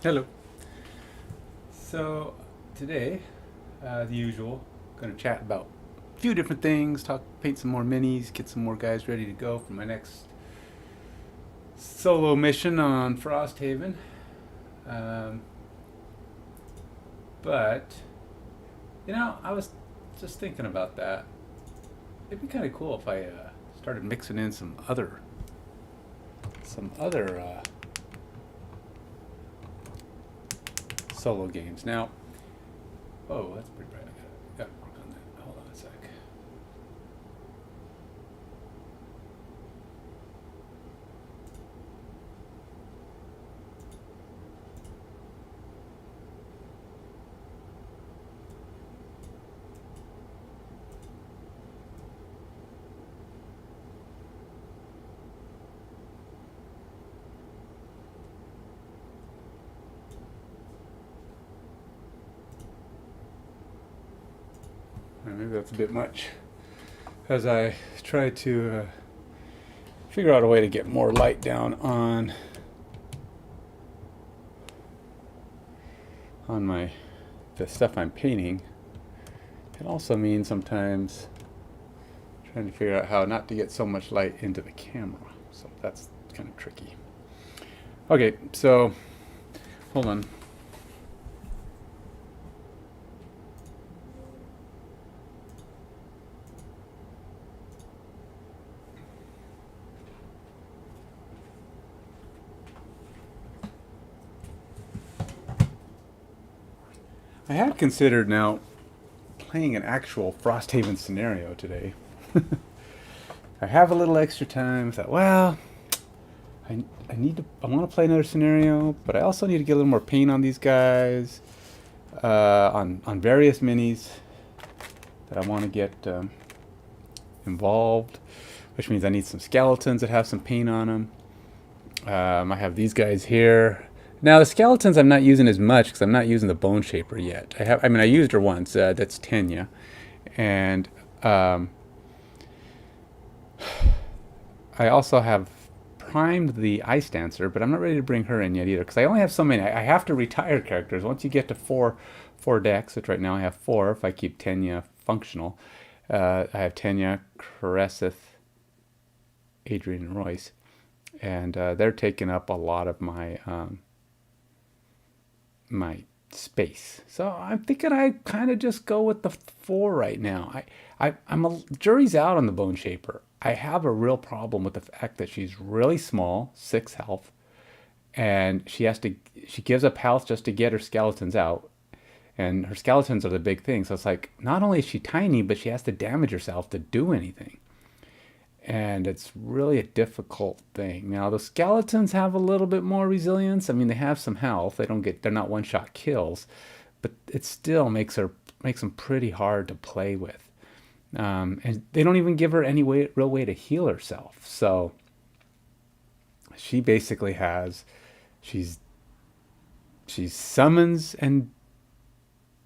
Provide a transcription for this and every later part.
Hello. So today, the usual, going to chat about a few different things, paint some more minis, get some more guys ready to go for my next solo mission on Frosthaven. Um, but I was just thinking about that. It'd be kind of cool if I started mixing in some other solo games. Now, oh, that's pretty bright. I gotta work on that. Hold on a sec. Maybe that's a bit much. As I try to figure out a way to get more light down on the stuff I'm painting, can also mean sometimes trying to figure out how not to get so much light into the camera. So that's kind of tricky. Okay, so hold on. I had considered now playing an actual Frosthaven scenario today. I have a little extra time. I thought, well, I want to play another scenario, but I also need to get a little more paint on these guys, on various minis that I want to get involved, which means I need some skeletons that have some paint on them. I have these guys here. Now the skeletons I'm not using as much because I'm not using the bone shaper yet. I used her once. That's Tenya, and I also have primed the ice dancer, but I'm not ready to bring her in yet either because I only have so many. I have to retire characters once you get to four decks, which right now I have four. If I keep Tenya functional, I have Tenya, Cresseth, Adrian, and Royce, and they're taking up a lot of my space. So I'm thinking I kind of just go with the four right now. I'm a jury's out on the bone shaper. I have a real problem with the fact that she's really small, 6 health, and she gives up health just to get her skeletons out. And her skeletons are the big thing. So it's like not only is she tiny, but she has to damage herself to do anything. And it's really a difficult thing. Now the skeletons have a little bit more resilience. I mean, they have some health. They're not one-shot kills, but it still makes them pretty hard to play with. And they don't even give her any real way to heal herself. So she basically she's summons, and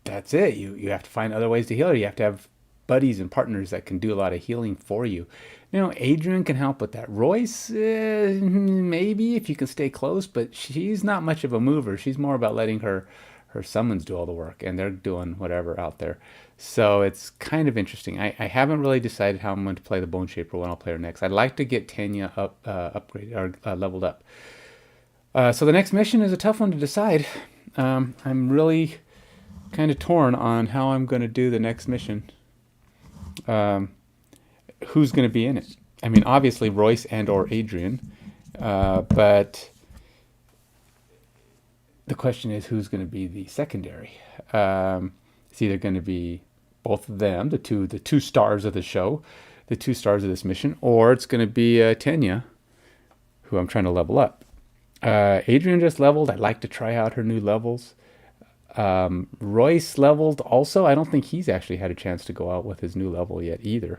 that's it. You have to find other ways to heal her. You have to have buddies and partners that can do a lot of healing for you. Adrian can help with that. Royce, maybe if you can stay close, but she's not much of a mover. She's more about letting her summons do all the work, and they're doing whatever out there. So it's kind of interesting. I haven't really decided how I'm going to play the Bone Shaper when I'll play her next. I'd like to get Tanya upgraded or leveled up. So the next mission is a tough one to decide. I'm really kind of torn on how I'm going to do the next mission. Who's going to be in it? I mean, obviously Royce and or Adrian, but the question is who's going to be the secondary. It's either going to be both of them, the two stars of the show, the two stars of this mission, or it's going to be Tenya, who I'm trying to level up. Adrian just leveled. I'd like to try out her new levels. Royce leveled also. I don't think he's actually had a chance to go out with his new level yet either,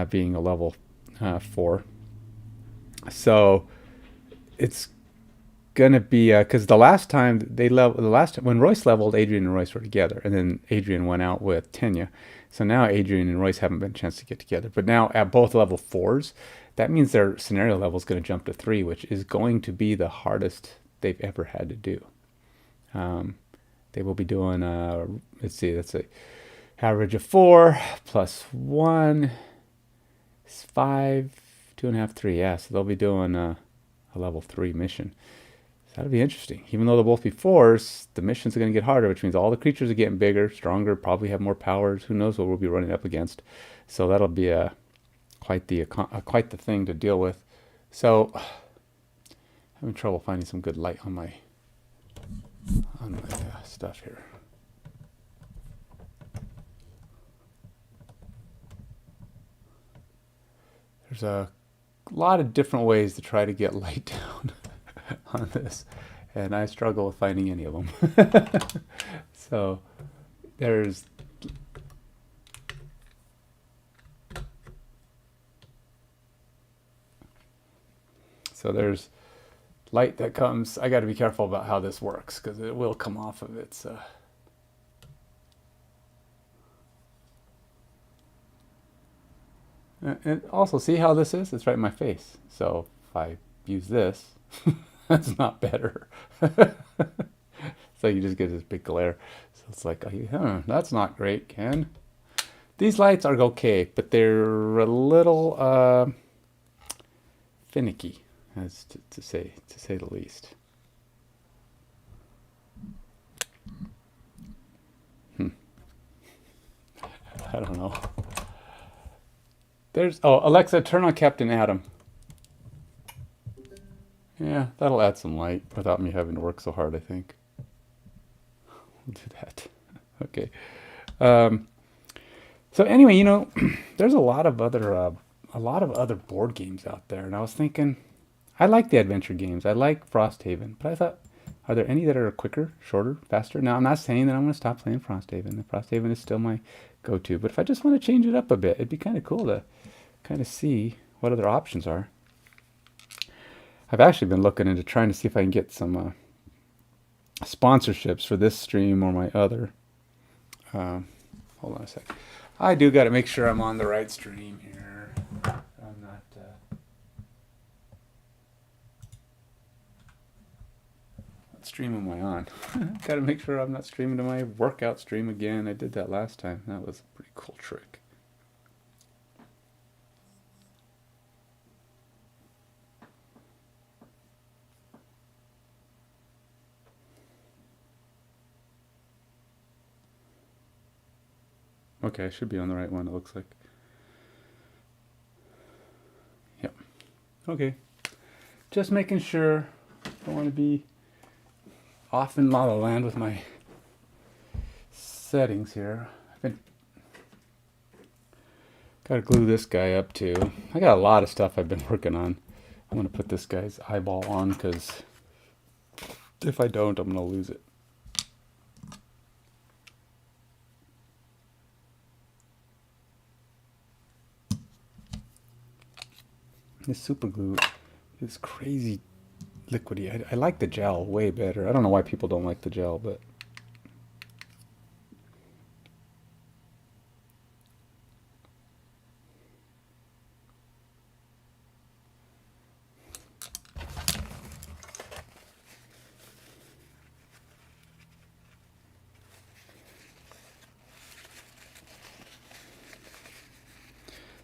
being a level 4. So it's gonna be because the last time when Royce leveled, Adrian and Royce were together, and then Adrian went out with Tenya. So now Adrian and Royce haven't been a chance to get together. But now at both level 4s, that means their scenario level is going to jump to 3, which is going to be the hardest they've ever had to do. They will be doing, let's see, that's a average of 4 plus 1 is 5, 2.5, 3. Yeah, so they'll be doing a level 3 mission. So that'll be interesting. Even though they'll both be 4s, the missions are going to get harder, which means all the creatures are getting bigger, stronger, probably have more powers. Who knows what we'll be running up against? So that'll be quite the thing to deal with. So having trouble finding some good light on my stuff here. There's a lot of different ways to try to get light down on this, and I struggle with finding any of them. So there's light that comes. I got to be careful about how this works because it will come off of its and also see how this is? It's right in my face. So if I use this, that's not better. So you just get this big glare. So it's like, that's not great, Ken. These lights are okay, but they're a little finicky, as to say the least. I don't know. Alexa, turn on Captain Atom. Yeah, that'll add some light without me having to work so hard, I think. We'll do that. Okay. So anyway, there's a lot of other board games out there, and I was thinking, I like the adventure games. I like Frosthaven, but I thought, are there any that are quicker, shorter, faster? Now, I'm not saying that I'm going to stop playing Frosthaven. Frosthaven is still my go-to, but if I just want to change it up a bit, it'd be kind of cool to kind of see what other options are. I've actually been looking into trying to see if I can get some sponsorships for this stream or my other. Hold on a sec. I do got to make sure I'm on the right stream here. I'm not. What stream am I on? Got to make sure I'm not streaming to my workout stream again. I did that last time. That was a pretty cool trick. Okay, I should be on the right one, it looks like. Yep. Okay. Just making sure. Don't want to be off in La La Land with my settings here. Gotta glue this guy up too. I got a lot of stuff I've been working on. I'm gonna put this guy's eyeball on because if I don't, I'm gonna lose it. This super glue is crazy liquidy. I like the gel way better. I don't know why people don't like the gel, but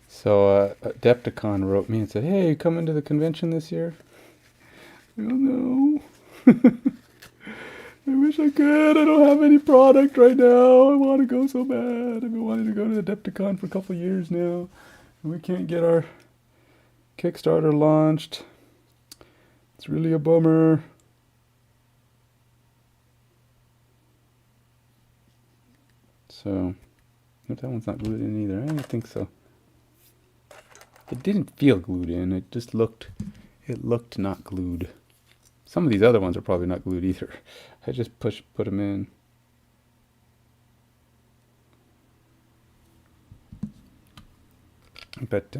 so Adepticon wrote me and said, "Hey, you coming to the convention this year?" I don't know. I wish I could. I don't have any product right now. I want to go so bad. I've been wanting to go to Adepticon for a couple years now. And we can't get our Kickstarter launched. It's really a bummer. So, that one's not glued in either. I don't think so. It didn't feel glued in. It just looked not glued. Some of these other ones are probably not glued either. I just put them in. But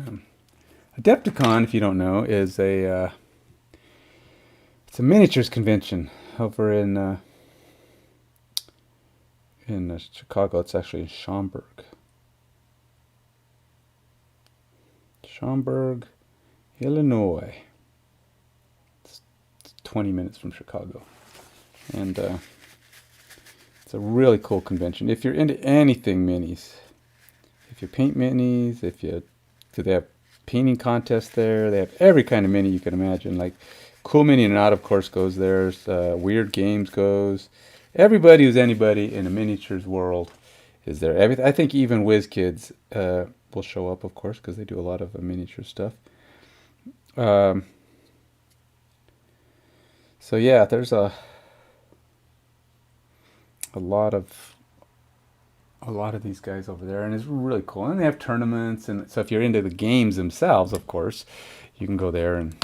Adepticon, if you don't know, is it's a miniatures convention over in Chicago. It's actually in Schaumburg. Schaumburg, Illinois. It's 20 minutes from Chicago. And It's a really cool convention. If you're into anything minis, if you paint minis, do they have painting contests there? They have every kind of mini you can imagine. Like Cool Mini and Out, of course, goes there. Weird Games goes. Everybody who's anybody in the miniatures world is there. I think even WizKids will show up, of course, because they do a lot of miniature stuff. So yeah, there's a lot of these guys over there, and it's really cool. And they have tournaments, and so if you're into the games themselves, of course, you can go there and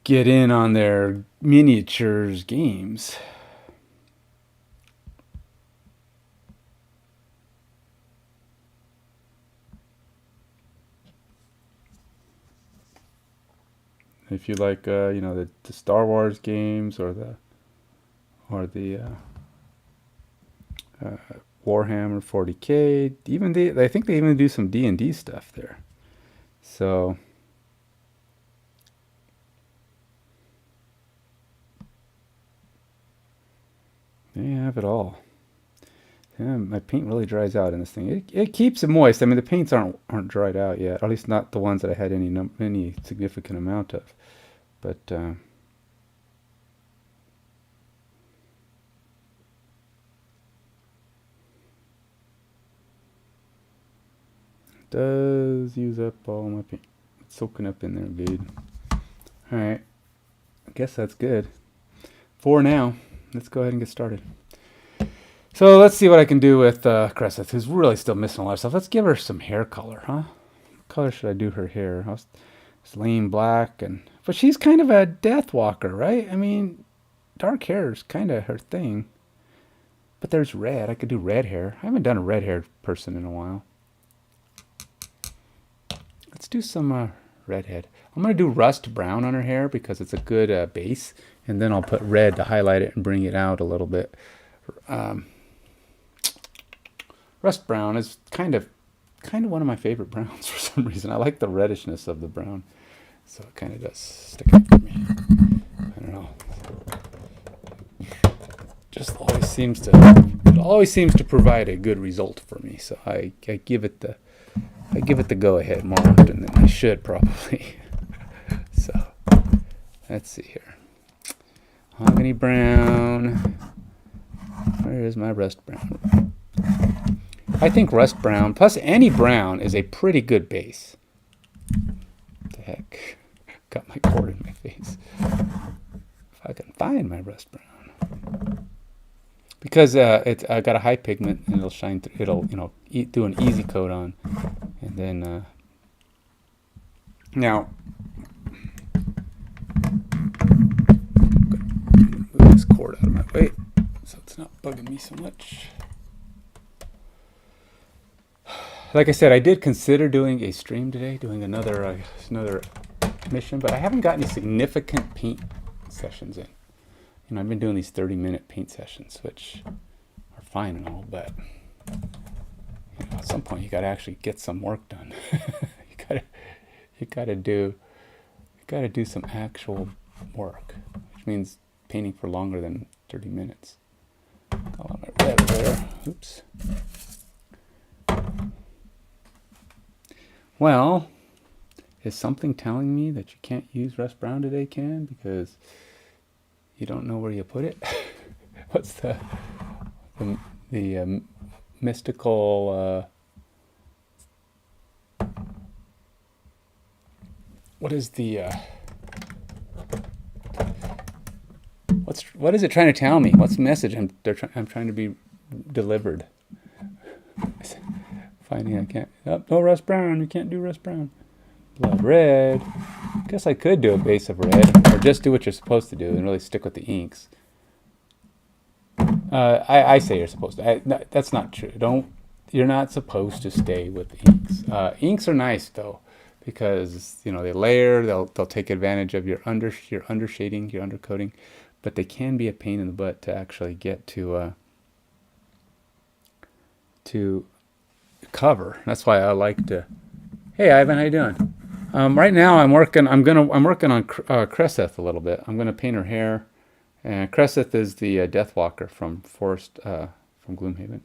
get in on their miniatures games. If you like, the Star Wars games or the Warhammer 40K, I think they even do some D&D stuff there. So they have it all. Yeah, my paint really dries out in this thing. It keeps it moist. I mean, the paints aren't dried out yet, or at least not the ones that I had any significant amount of. But does use up all my paint. It's soaking up in there good. All right, I guess that's good for now. Let's go ahead and get started. So let's see what I can do with Cresseth, who's really still missing a lot of stuff. Let's give her some hair color, huh? What color should I do her hair? It's lean black, but she's kind of a death walker, right? I mean, dark hair is kind of her thing. But there's red. I could do red hair. I haven't done a red haired person in a while. Let's do some redhead. I'm going to do rust brown on her hair because it's a good base. And then I'll put red to highlight it and bring it out a little bit. Rust brown is kind of one of my favorite browns for some reason. I like the reddishness of the brown. So it kind of does stick out for me. I don't know. Just always seems to provide a good result for me. So I give it the go ahead more often than I should probably. So let's see here. Mahogany brown. Where is my rust brown? I think rust brown plus any brown is a pretty good base. What the heck? Got my cord in my face. If I can find my rust brown. Because I got a high pigment and it'll shine through. It'll do an easy coat on, and then now move this cord out of my way so it's not bugging me so much. Like I said, I did consider doing a stream today, doing another mission, but I haven't got any significant paint sessions in. I've been doing these 30-minute paint sessions, which are fine and all, but at some point you got to actually get some work done. you got to do some actual work, which means painting for longer than 30 minutes. Got all my red there. Oops. Well, is something telling me that you can't use rust brown today, Ken, because you don't know where you put it? What's the mystical? What is the? What is it trying to tell me? What's the message I'm trying to be delivered? Finding I can't. Oh, no rust brown. You can't do rust brown. Blood red. Guess I could do a base of red, or just do what you're supposed to do and really stick with the inks. I say you're supposed to. No, that's not true. You're not supposed to stay with inks. Inks are nice though, because they layer. They'll take advantage of your undershading, your undercoating, but they can be a pain in the butt to actually get to cover. That's why I like to. Hey Ivan, how you doing? Right now I'm working on Cresseth a little bit. I'm gonna paint her hair And Cresseth is the Deathwalker from from Gloomhaven.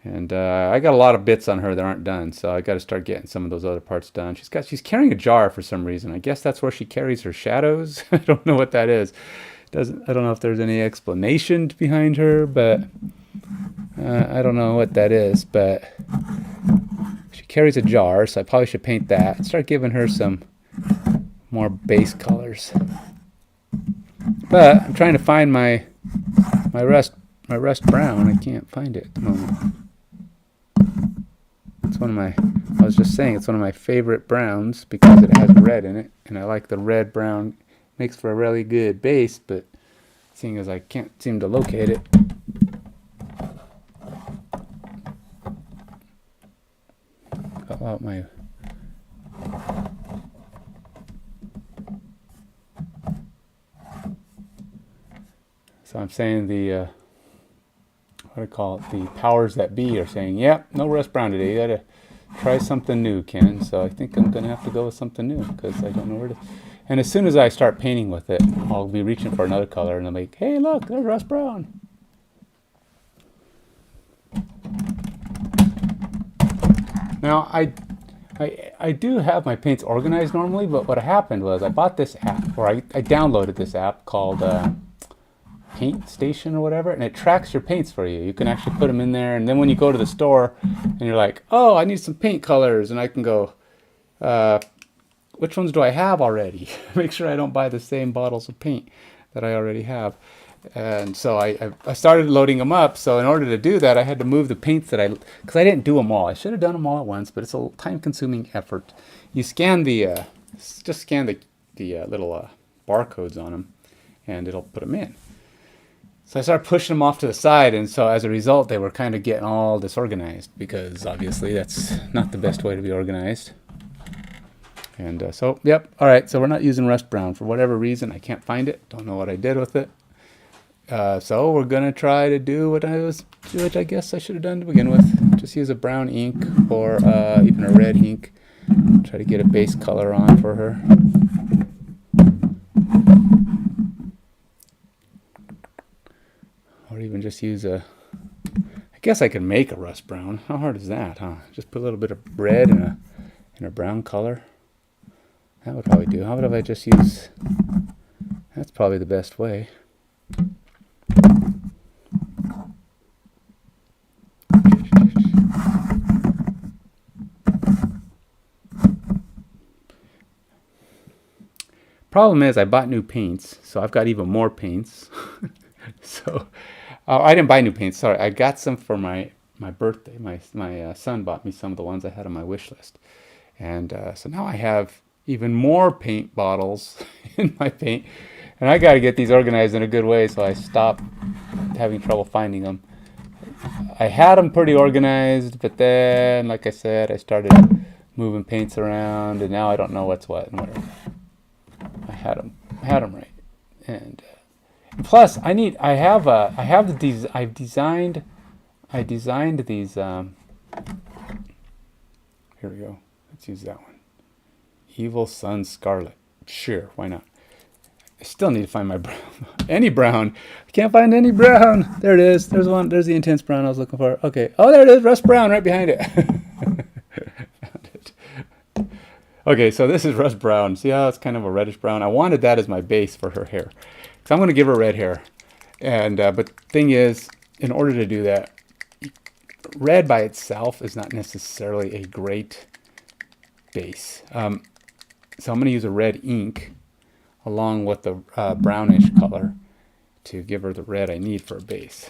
And I got a lot of bits on her that aren't done, so I got to start getting some of those other parts done. She's carrying a jar for some reason. I guess that's where she carries her shadows. I don't know what that is. I don't know if there's any explanation behind her, but I don't know what that is. But she carries a jar, so I probably should paint that. Start giving her some more base colors. But I'm trying to find my rust brown. I can't find it at the moment. It's one of my, I was just saying, it's one of my favorite browns because it has red in it, and I like the red brown. Makes for a really good base, but seeing as I can't seem to locate it. Pull out my So I'm saying the what do I call it? The powers that be are saying, "Yep, no rust brown today. You gotta try something new, Ken." So I think I'm gonna have to go with something new because I don't know where to. And as soon as I start painting with it, I'll be reaching for another color, and I'm like, "Hey, look, there's rust brown." Now I do have my paints organized normally, but what happened was I bought this app, or I downloaded this app called Paint Station or whatever, and it tracks your paints for you. You can actually put them in there, and then when you go to the store and you're like, oh, I need some paint colors, and I can go, which ones do I have already? Make sure I don't buy the same bottles of paint that I already have. And so I started loading them up. So in order to do that, I had to move the paints that because I didn't do them all. I should have done them all at once, but it's a time-consuming effort. You scan just scan the little barcodes on them, and it'll put them in. So I started pushing them off to the side, and so as a result, they were kind of getting all disorganized because obviously that's not the best way to be organized. And so, yep, all right, so we're not using rust brown. For whatever reason, I can't find it. Don't know what I did with it. So we're going to try to do what I guess I should have done to begin with. Just use a brown ink or even a red ink. Try to get a base color on for her. Or even just use I guess I can make a rust brown. How hard is that, huh? Just put a little bit of red and a brown color. That would probably do. How about if I just use, that's probably the best way. Problem is I bought new paints, so I've got even more paints. So I didn't buy new paints, sorry. I got some for my birthday. My son bought me some of the ones I had on my wish list. And so now I have even more paint bottles in my paint. And I got to get these organized in a good way, so I stopped having trouble finding them. I had them pretty organized, but then, like I said, I started moving paints around, and now I don't know what's what and whatever. I had them right. And plus, I designed these. Here we go. Let's use that one. Evil Sun Scarlet. Sure, why not? I still need to find my brown. Any brown. I can't find any brown. There it is. There's one. There's the intense brown I was looking for. Okay. Oh, there it is. Rust brown right behind it. Found it. Okay, so this is rust brown. See how it's kind of a reddish brown? I wanted that as my base for her hair. Because I'm going to give her red hair. And but the thing is, in order to do that, red by itself is not necessarily a great base. So I'm going to use a red ink along with the brownish color to give her the red I need for a base.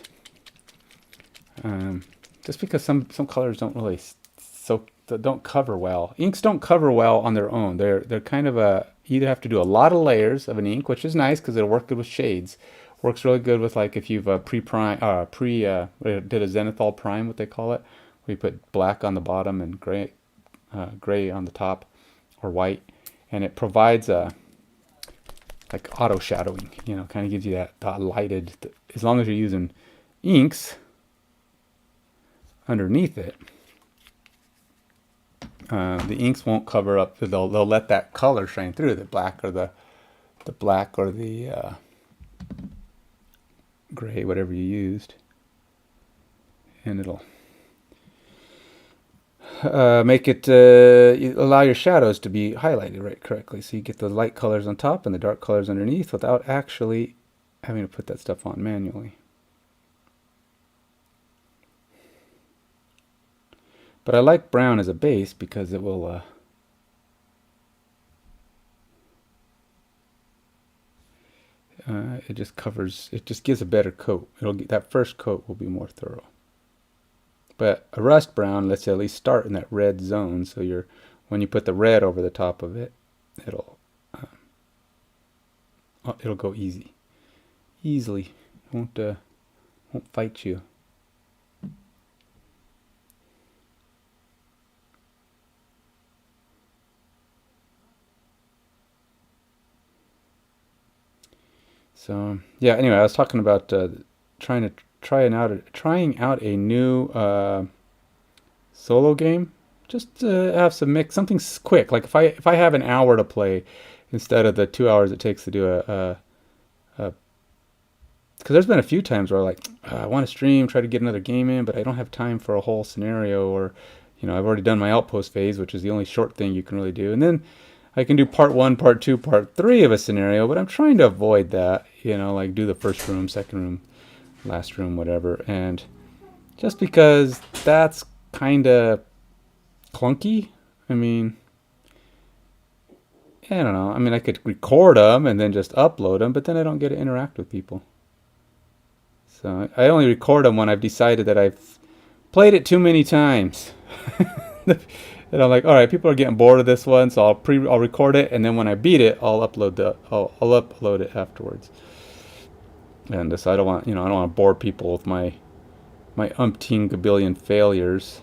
Just because some colors don't really don't cover well. Inks don't cover well on their own. They're kind of you either have to do a lot of layers of an ink, which is nice because it'll work good with shades. Works really good with like if you've did a zenithal prime, what they call it, where you put black on the bottom and gray on the top, or white, and it provides like auto shadowing. You know, kind of gives you that lighted. As long as you're using inks underneath it, the inks won't cover up. They'll let that color shine through, the black or the gray, whatever you used, and it'll make it allow your shadows to be highlighted right correctly, so you get the light colors on top and the dark colors underneath without actually having to put that stuff on manually. But I like brown as a base because it will it just covers, it just gives a better coat. It'll get, that first coat will be more thorough. But a rust brown lets you at least start in that red zone, so you're, when you put the red over the top of it, it'll go easily. Won't fight you. So yeah. Anyway, I was talking about trying out a new solo game, just to have some mix, something quick. Like if I have an hour to play instead of the 2 hours it takes to do a because there's been a few times where I want to stream, try to get another game in, but I don't have time for a whole scenario, or I've already done my outpost phase, which is the only short thing you can really do, and then I can do part 1, part 2, part 3 of a scenario, but I'm trying to avoid that, like do the first room, second room, last room, whatever. And just because that's kind of clunky. I mean, I don't know. I mean, I could record them and then just upload them, but then I don't get to interact with people. So I only record them when I've decided that I've played it too many times. And I'm like, all right, people are getting bored of this one, so I'll record it, and then when I beat it, I'll upload it afterwards. And so I don't want to bore people with my umpteen gabillion failures.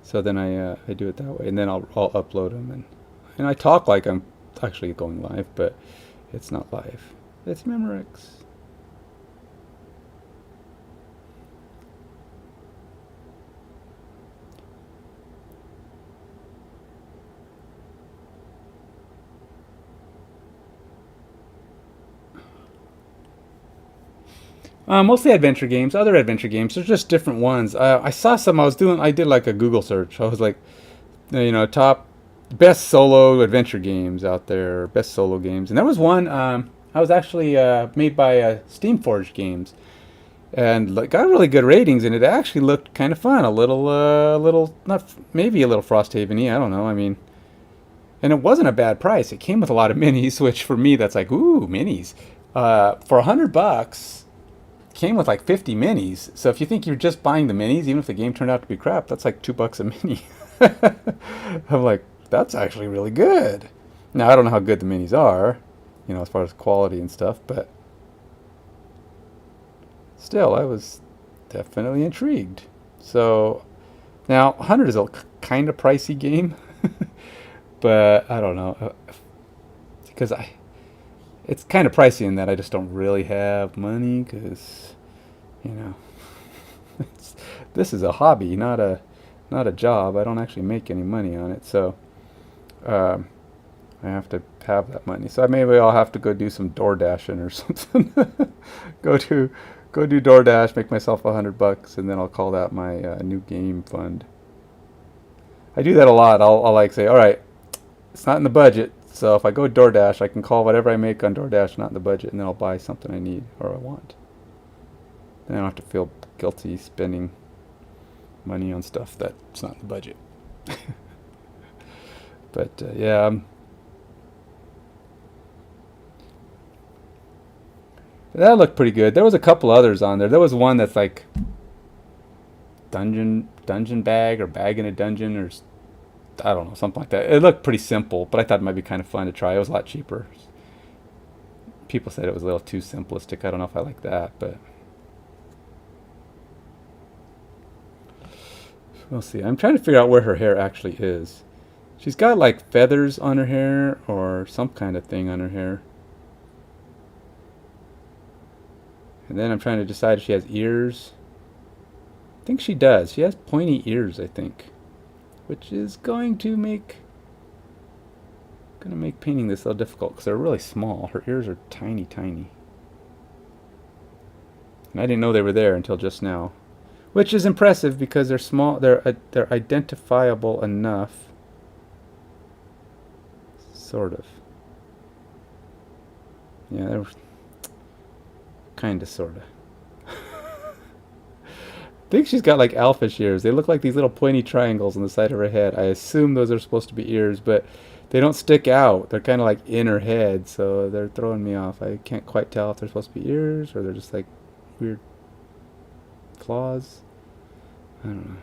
So then I do it that way, and then I'll upload them, and I talk like I'm actually going live, but it's not live. It's Memorex. Mostly adventure games, other adventure games. There's just different ones. I saw some. I did like a Google search. I was like, top best solo adventure games out there, best solo games, and there was one. I was actually made by Steamforged Games, and got really good ratings, and it actually looked kind of fun. A little, not maybe a little Frosthaven-y. I don't know. I mean, and it wasn't a bad price. It came with a lot of minis, which for me, that's like, ooh, minis. For $100. Came with like 50 minis. So if you think you're just buying the minis, even if the game turned out to be crap, that's like $2 a mini. I'm like, that's actually really good. Now I don't know how good the minis are, as far as quality and stuff, but still, I was definitely intrigued. So now 100 is a kind of pricey game, but I don't know, because it's kind of pricey in that I just don't really have money, because this is a hobby, not a job. I don't actually make any money on it, so I have to have that money. So maybe I'll have to go do some door dashing or something. go do DoorDash, make myself $100, and then I'll call that my new game fund. I do that a lot. I'll like say, all right, it's not in the budget. So if I go DoorDash, I can call whatever I make on DoorDash not in the budget, and then I'll buy something I need or I want. Then I don't have to feel guilty spending money on stuff that's not in the budget. But yeah, that looked pretty good. There was a couple others on there. There was one that's like dungeon bag or bag in a dungeon, or I don't know, something like that. It looked pretty simple, but I thought it might be kind of fun to try. It was a lot cheaper. People said it was a little too simplistic. I don't know if I like that, but we'll see. I'm trying to figure out where her hair actually is. She's got like feathers on her hair or some kind of thing on her hair. And then I'm trying to decide if she has ears. I think she does. She has pointy ears, I think, which is going to make going to make painting this a little difficult because they're really small. Her ears are tiny, tiny. And I didn't know they were there until just now. Which is impressive because they're small. They're identifiable enough. Sort of. Yeah, they're kind of, sort of. I think she's got like owlfish ears. They look like these little pointy triangles on the side of her head. I assume those are supposed to be ears, but they don't stick out. They're kind of like in her head, so they're throwing me off. I can't quite tell if they're supposed to be ears or they're just like weird claws. I don't know.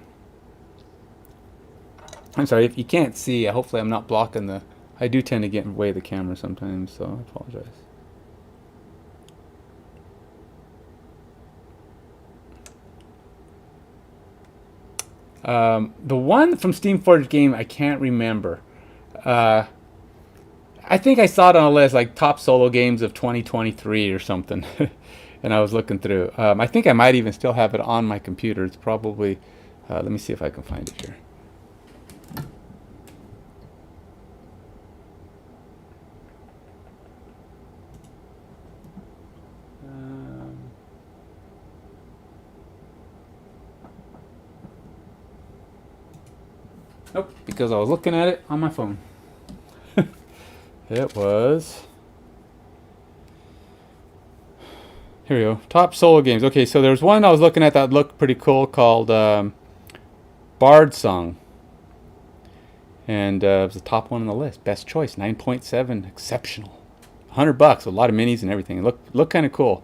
I'm sorry if you can't see. Hopefully I'm not blocking the... I do tend to get in the way of the camera sometimes, so I apologize. The one from Steamforged game I can't remember. I think I saw it on a list like top solo games of 2023 or something, and I was looking through. I think I might even still have it on my computer. It's probably. Let me see if I can find it here. Nope, because I was looking at it on my phone. It was... Here we go. Top solo games. Okay, so there's one I was looking at that looked pretty cool called Bard Song. And it was the top one on the list. Best choice, 9.7, exceptional. $100, a lot of minis and everything. It looked kind of cool.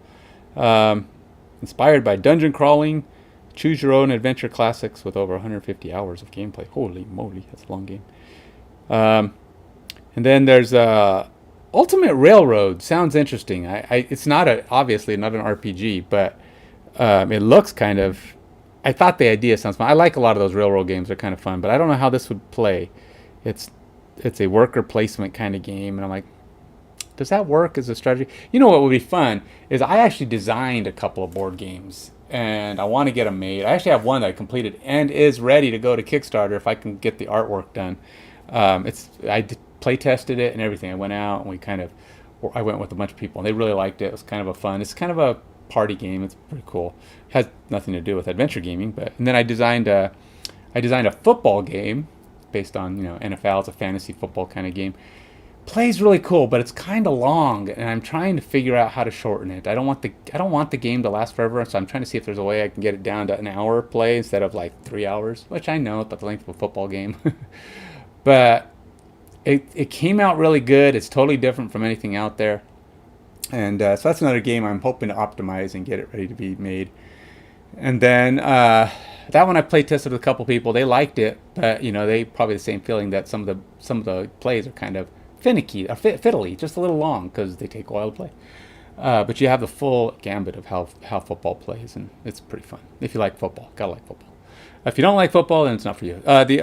Inspired by dungeon crawling, choose your own adventure classics with over 150 hours of gameplay. Holy moly, that's a long game. And then there's Ultimate Railroad. Sounds interesting. It's not obviously not an RPG, but it looks kind of... I thought the idea sounds fun. I like a lot of those railroad games. They're kind of fun, but I don't know how this would play. It's a worker placement kind of game, and I'm like, does that work as a strategy? You know what would be fun is I actually designed a couple of board games, and I want to get them made. I actually have one that I completed and is ready to go to Kickstarter if I can get the artwork done. I play tested it and everything. I went out and I went with a bunch of people and they really liked it. It was kind of a fun. It's kind of a party game. It's pretty cool. It has nothing to do with adventure gaming, and then I designed a football game based on NFL. It's a fantasy football kind of game. Plays really cool, but it's kind of long, and I'm trying to figure out how to shorten it. I don't want the game to last forever, so I'm trying to see if there's a way I can get it down to an hour play instead of like 3 hours, which I know about the length of a football game. But it came out really good. It's totally different from anything out there, and so that's another game I'm hoping to optimize and get it ready to be made. And then that one I play tested with a couple people. They liked it, but they probably the same feeling that some of the plays are kind of finicky, fiddly, just a little long because they take a while to play. But you have the full gambit of how football plays, and it's pretty fun. If you like football, gotta like football. If you don't like football, then it's not for you. The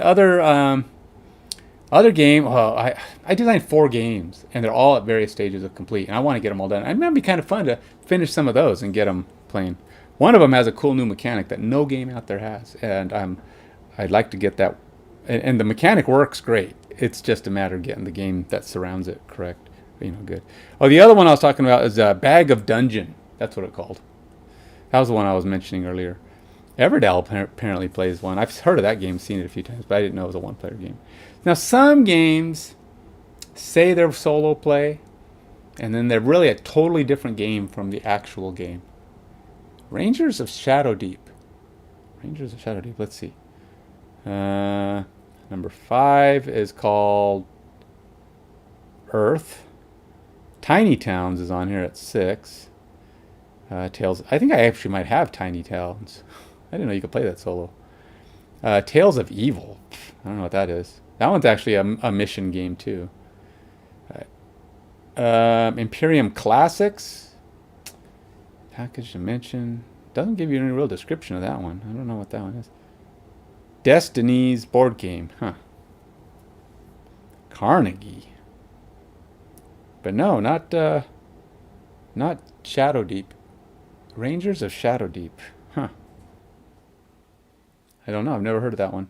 other game, I designed 4 games, and they're all at various stages of complete, and I want to get them all done. I mean, it'd be kind of fun to finish some of those and get them playing. One of them has a cool new mechanic that no game out there has, and I'd like to get that. And the mechanic works great. It's just a matter of getting the game that surrounds it correct. Good. Oh, the other one I was talking about is Bag of Dungeon. That's what it's called. That was the one I was mentioning earlier. Everdell apparently plays one. I've heard of that game, seen it a few times, but I didn't know it was a one-player game. Now, some games say they're solo play, and then they're really a totally different game from the actual game. Rangers of Shadow Deep. Let's see. Number 5 is called Earth. Tiny Towns is on here at 6. Tales. I think I actually might have Tiny Towns. I didn't know you could play that solo. Tales of Evil. I don't know what that is. That one's actually a mission game too. Imperium Classics. Package Dimension. Doesn't give you any real description of that one. I don't know what that one is. Destiny's board game. Huh. Carnegie. But no, not Shadow Deep. Rangers of Shadow Deep. Huh. I don't know. I've never heard of that one.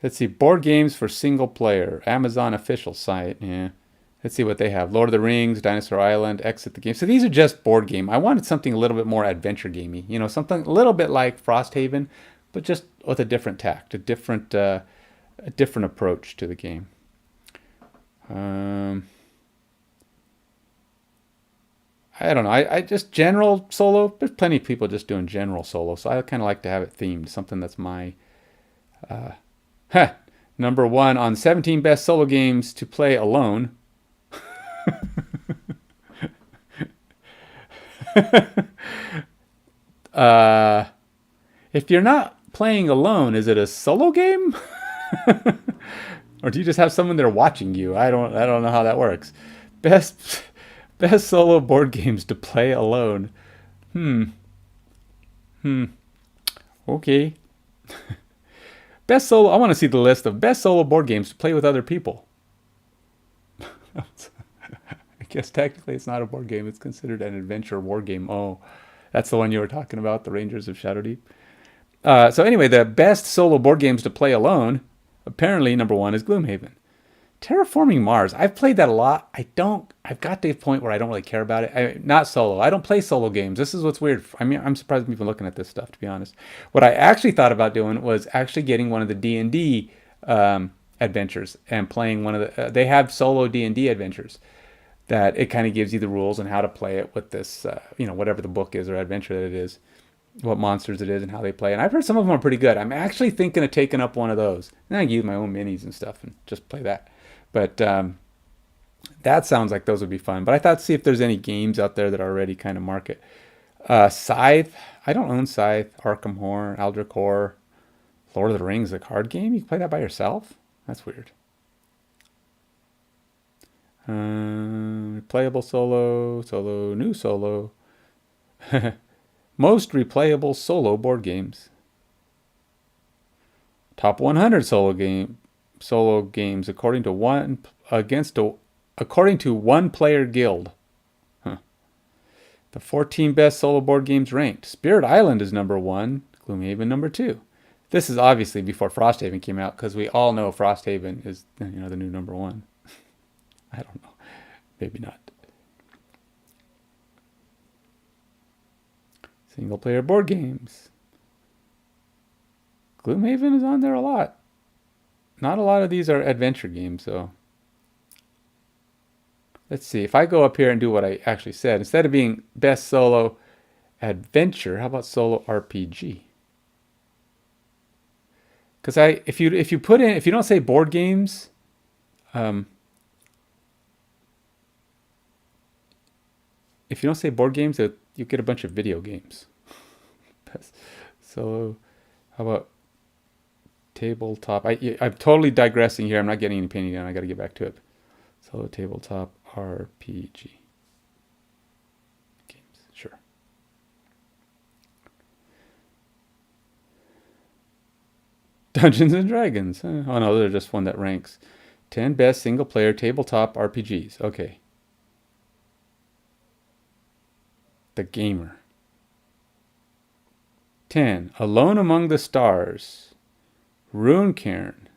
Let's see. Board games for single player. Amazon official site. Yeah. Let's see what they have. Lord of the Rings, Dinosaur Island, Exit the Game. So these are just board game. I wanted something a little bit more adventure gamey. You know, something a little bit like Frosthaven, but just with a different tact, a different approach to the game. I don't know. I just general solo. There's plenty of people just doing general solo, so I kind of like to have it themed. Something that's my number one on 17 best solo games to play alone. If you're not playing alone, is it a solo game? Or do you just have someone there watching you? I don't know how that works. Best best solo board games to play alone. Hmm. Okay. Best solo. I want to see the list of best solo board games to play with other people. I guess technically it's not a board game. It's considered an adventure war game. Oh, that's the one you were talking about, the Rangers of Shadowdeep. So anyway, the best solo board games to play alone, apparently number one is Gloomhaven. Terraforming Mars. I've played that a lot. I've got to a point where I don't really care about it. Not solo. I don't play solo games. This is what's weird. I mean, I'm surprised people looking at this stuff, to be honest. What I actually thought about doing was actually getting one of the D&D adventures and playing one of the, they have solo D&D adventures that it kind of gives you the rules and how to play it with this, whatever the book is or adventure that it is, what monsters it is and how they play. And I've heard some of them are pretty good. I'm actually thinking of taking up one of those. And I can use my own minis and stuff and just play that. But that sounds like those would be fun. But I thought, see if there's any games out there that already kind of market. Scythe. I don't own Scythe. Arkham Horror, Aldrich Horror, Lord of the Rings, the card game. You can play that by yourself? That's weird. Replayable solo, new solo. Most replayable solo board games. Top 100 solo games according to one player guild. Huh. The 14 best solo board games ranked. Spirit Island is number one. Gloomhaven number two. This is obviously before Frosthaven came out because we all know Frosthaven is the new number one. I don't know. Maybe not. Single player board games. Gloomhaven is on there a lot. Not a lot of these are adventure games, though. Let's see. If I go up here and do what I actually said, instead of being best solo adventure, how about solo RPG? Because if you don't say board games, if you don't say board games, you get a bunch of video games. So, how about tabletop? I'm totally digressing here. I'm not getting any painting down. I got to get back to it. So, tabletop RPG games. Sure. Dungeons and Dragons. Oh no, they're just one that ranks. 10 best single player tabletop RPGs. Okay. The Gamer. 10. Alone Among the Stars. Rune Cairn.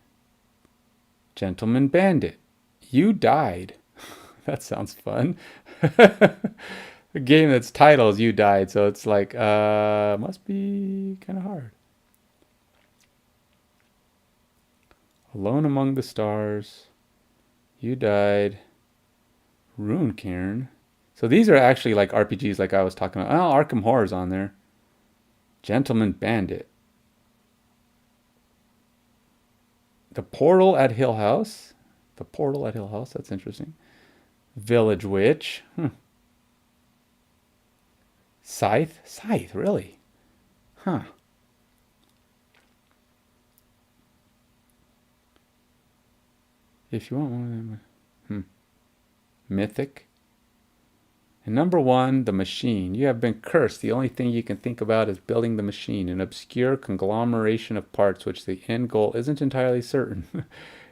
Gentleman Bandit. You Died. That sounds fun. A game that's titled You Died, so it's like, must be kind of hard. Alone Among the Stars. You Died. Rune Cairn. So these are actually like RPGs like I was talking about. Oh, Arkham Horror's on there. Gentleman Bandit. The Portal at Hill House. The Portal at Hill House, that's interesting. Village Witch. Scythe? Scythe, really? Huh. If you want one of them. Mythic. And number one, The Machine. You have been cursed. The only thing you can think about is building the machine, an obscure conglomeration of parts which the end goal isn't entirely certain.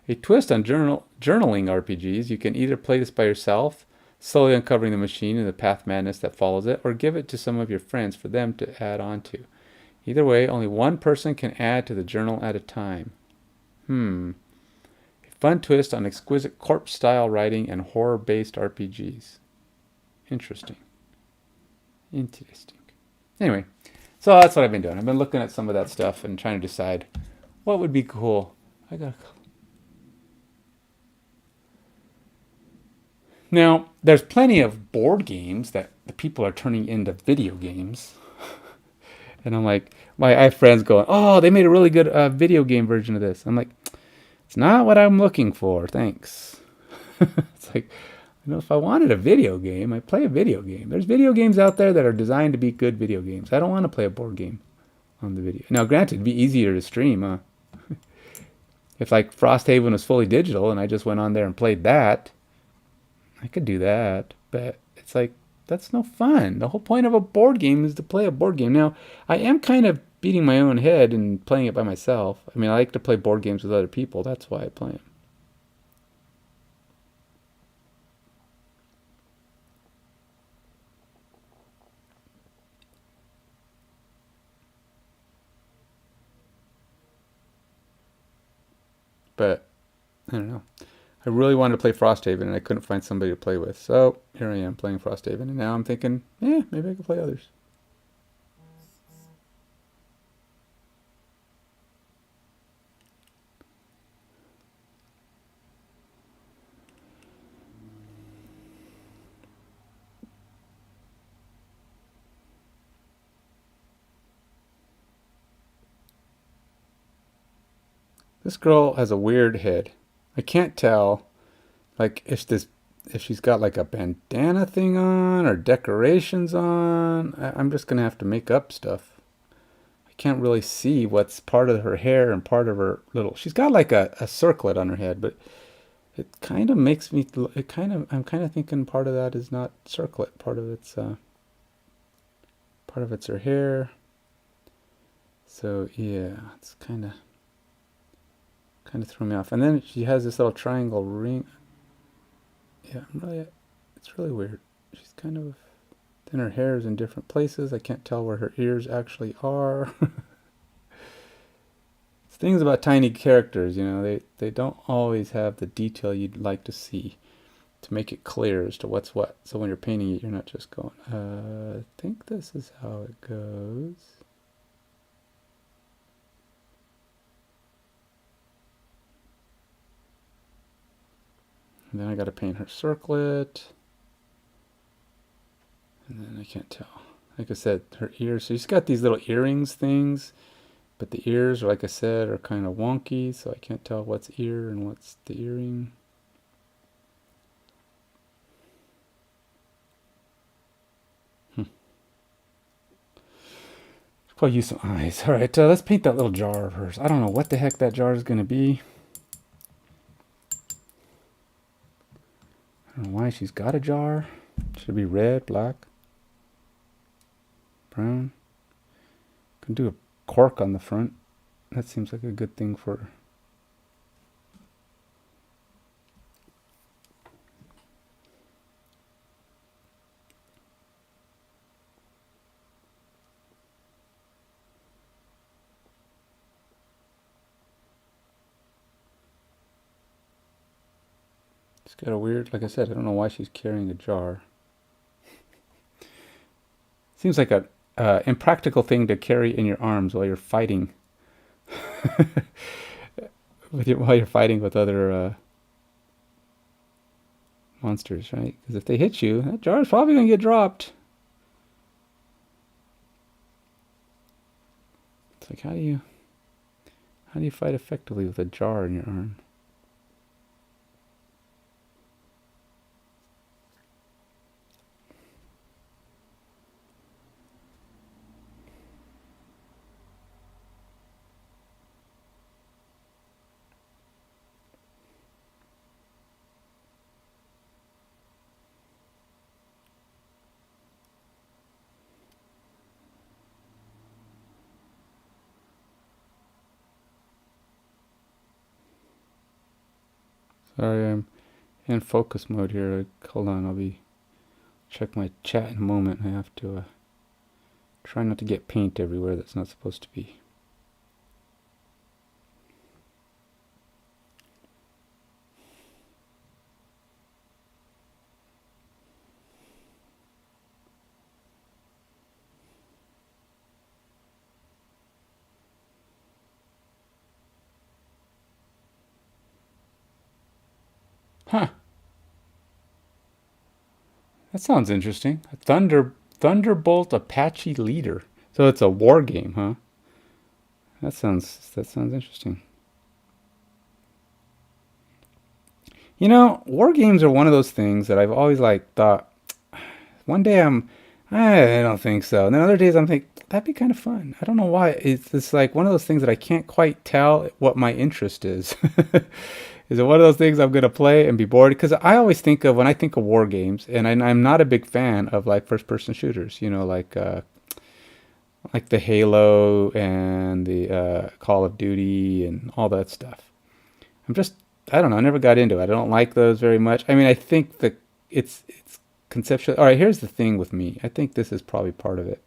A twist on journaling RPGs. You can either play this by yourself, slowly uncovering the machine and the path madness that follows it, or give it to some of your friends for them to add on to. Either way, only one person can add to the journal at a time. A Fun twist on exquisite corpse-style writing and horror-based RPGs. Interesting. Interesting. Anyway, so that's what I've been doing. I've been looking at some of that stuff and trying to decide what would be cool. Now, there's plenty of board games that the people are turning into video games. And I'm like, I have friends going, oh, they made a really good video game version of this. I'm like, it's not what I'm looking for, thanks. It's like, if I wanted a video game, I'd play a video game. There's video games out there that are designed to be good video games. I don't want to play a board game on the video. Now, granted, it'd be easier to stream. If like Frosthaven was fully digital and I just went on there and played that, I could do that. But it's like, that's no fun. The whole point of a board game is to play a board game. Now, I am kind of beating my own head and playing it by myself. I mean, I like to play board games with other people. That's why I play them. But I don't know. I really wanted to play Frosthaven and I couldn't find somebody to play with. So here I am playing Frosthaven, and now I'm thinking, maybe I could play others. This girl has a weird head. I can't tell, like, if she's got like a bandana thing on or decorations on. I'm just gonna have to make up stuff. I can't really see what's part of her hair and part of her little. She's got like a circlet on her head, but it kind of makes me. I'm kind of thinking part of that is not circlet. Part of it's her hair. So yeah, it's kind of threw me off. And then she has this little triangle ring. Yeah, it's really weird. She's kind of, then her hair is in different places. I can't tell where her ears actually are. It's things about tiny characters, they don't always have the detail you'd like to see to make it clear as to what's what. So when you're painting it, you're not just going, I think this is how it goes. And then I got to paint her circlet. And then I can't tell. Like I said, her ears. So she's got these little earrings things. But the ears, like I said, are kind of wonky. So I can't tell what's ear and what's the earring. Probably use some eyes. All right, let's paint that little jar of hers. I don't know what the heck that jar is going to be. I don't know why she's got a jar. Should be red, black, brown. Can do a cork on the front. That seems like a good thing for her. It's got a weird, like I said, I don't know why she's carrying a jar. Seems like a impractical thing to carry in your arms while you're fighting. While you're fighting with other monsters, right? Because if they hit you, that jar is probably going to get dropped. It's like, how do you fight effectively with a jar in your arm? Sorry, I'm in focus mode here. Hold on, I'll check my chat in a moment. I have to try not to get paint everywhere that's not supposed to be. Huh. That sounds interesting. Thunderbolt Apache Leader. So it's a war game, huh? That sounds interesting. War games are one of those things that I've always like thought one day I don't think so. And then other days I'm think that'd be kind of fun. I don't know why. It's like one of those things that I can't quite tell what my interest is. Is it one of those things I'm gonna play and be bored? Because I always think of when I think of war games, and I'm not a big fan of like first person shooters. Like the Halo and the Call of Duty and all that stuff. I'm just I don't know. I never got into it. I don't like those very much. I mean, I think that it's conceptual. All right, here's the thing with me. I think this is probably part of it.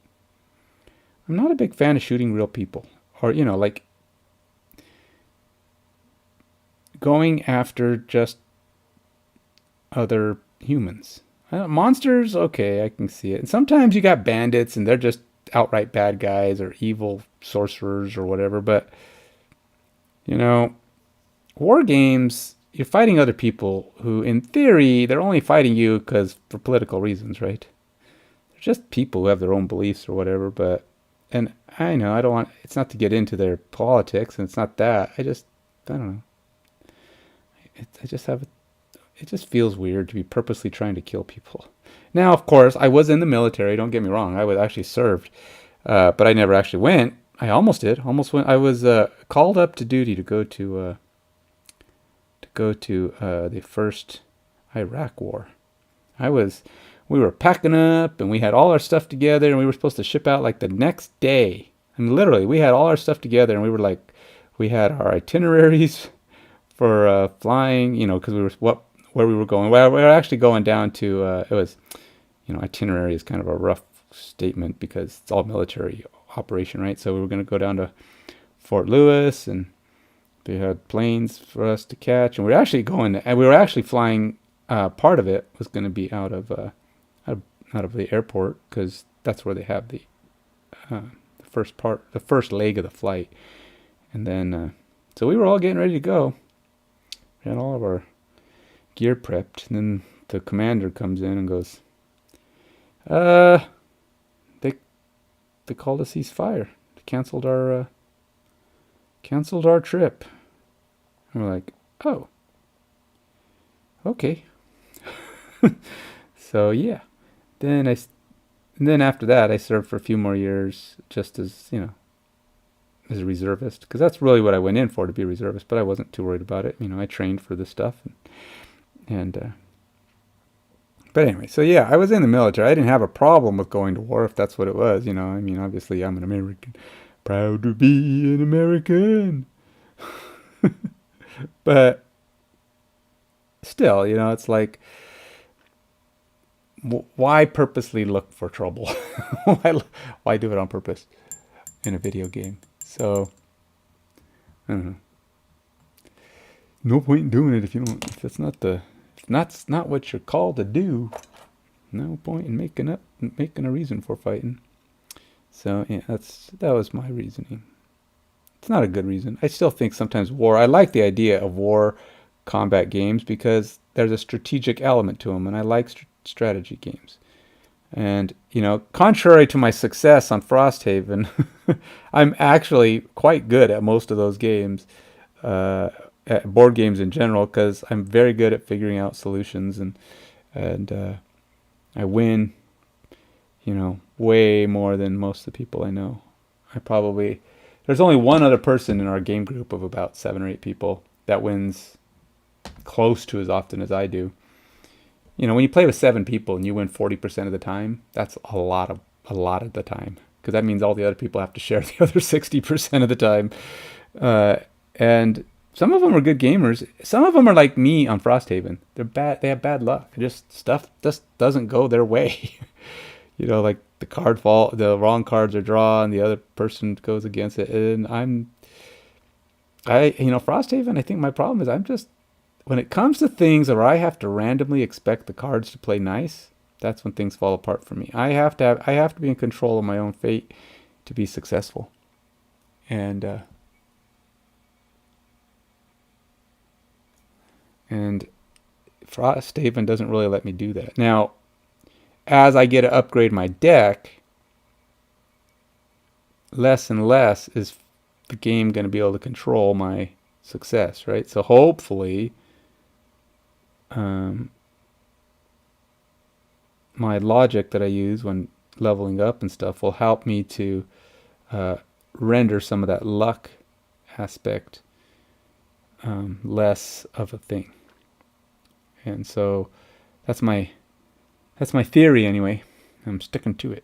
I'm not a big fan of shooting real people, or like going after just other humans. Monsters, okay, I can see it. And sometimes you got bandits, and they're just outright bad guys or evil sorcerers or whatever. But you know, war games, you're fighting other people who, in theory, they're only fighting you because for political reasons, right? They're just people who have their own beliefs or whatever. And I know I don't want. It's not to get into their politics, and it's not that. I don't know. I just have. It just feels weird to be purposely trying to kill people. Now, of course, I was in the military. Don't get me wrong. I was actually served, but I never actually went. I almost did. Almost went. I was called up to duty to go to the first Iraq War. I was. We were packing up, and we had all our stuff together, and we were supposed to ship out like the next day. I mean, literally, we had all our stuff together, and we had our itineraries for flying. Because where we were going. Well, we were actually going down to. It was, itinerary is kind of a rough statement because it's all military operation, right? So we were going to go down to Fort Lewis, and they had planes for us to catch, and and we were actually flying. Part of it was going to be out of the airport because that's where they have the first leg of the flight, and then so we were all getting ready to go. We had all of our gear prepped, and then the commander comes in and goes, "Uh, they they called a ceasefire. They canceled our trip." And we're like, "Oh, okay." So yeah, then and then after that, I served for a few more years, just as a reservist, because that's really what I went in for, to be a reservist. But I wasn't too worried about it. I trained for this stuff, and but anyway, so yeah, I was in the military. I didn't have a problem with going to war if that's what it was. I mean, obviously, I'm an American, proud to be an American. But still, it's like, why purposely look for trouble? why do it on purpose in a video game? So I don't know. No point in doing it if you don't. If that's not what you're called to do. No point in making a reason for fighting. So yeah, that was my reasoning. It's not a good reason. I still think sometimes war. I like the idea of war combat games because there's a strategic element to them, and I like strategy games. And contrary to my success on Frosthaven, I'm actually quite good at most of those games, at board games in general, because I'm very good at figuring out solutions, and I win, way more than most of the people I know. There's only one other person in our game group of about 7 or 8 people that wins close to as often as I do. When you play with 7 people and you win 40% of the time, that's a lot of the time, because that means all the other people have to share the other 60% of the time. And some of them are good gamers. Some of them are like me on Frosthaven. They're bad. They have bad luck. Stuff just doesn't go their way. Like the wrong cards are drawn, the other person goes against it, and Frosthaven. I think my problem is when it comes to things where I have to randomly expect the cards to play nice, that's when things fall apart for me. I have to be in control of my own fate to be successful. And Frosthaven doesn't really let me do that. Now, as I get to upgrade my deck, less and less is the game going to be able to control my success, right? So hopefully, my logic that I use when leveling up and stuff will help me to render some of that luck aspect less of a thing. And so that's my theory anyway. I'm sticking to it.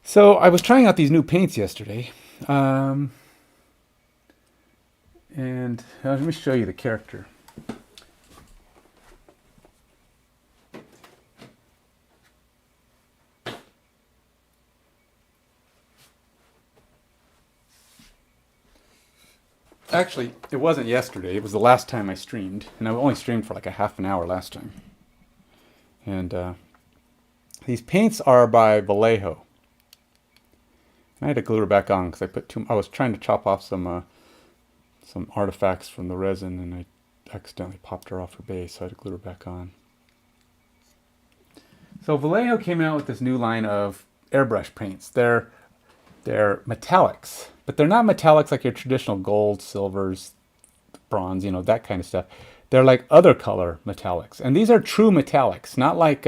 So I was trying out these new paints yesterday. And let me show you the character. Actually, it wasn't yesterday. It was the last time I streamed. And I only streamed for like a half an hour last time. And these paints are by Vallejo. I had to glue her back on because I was trying to chop off some artifacts from the resin, and I accidentally popped her off her base, so I had to glue her back on. So Vallejo came out with this new line of airbrush paints. They're metallics, but they're not metallics like your traditional gold, silvers, bronze, that kind of stuff. They're like other color metallics, and these are true metallics, not like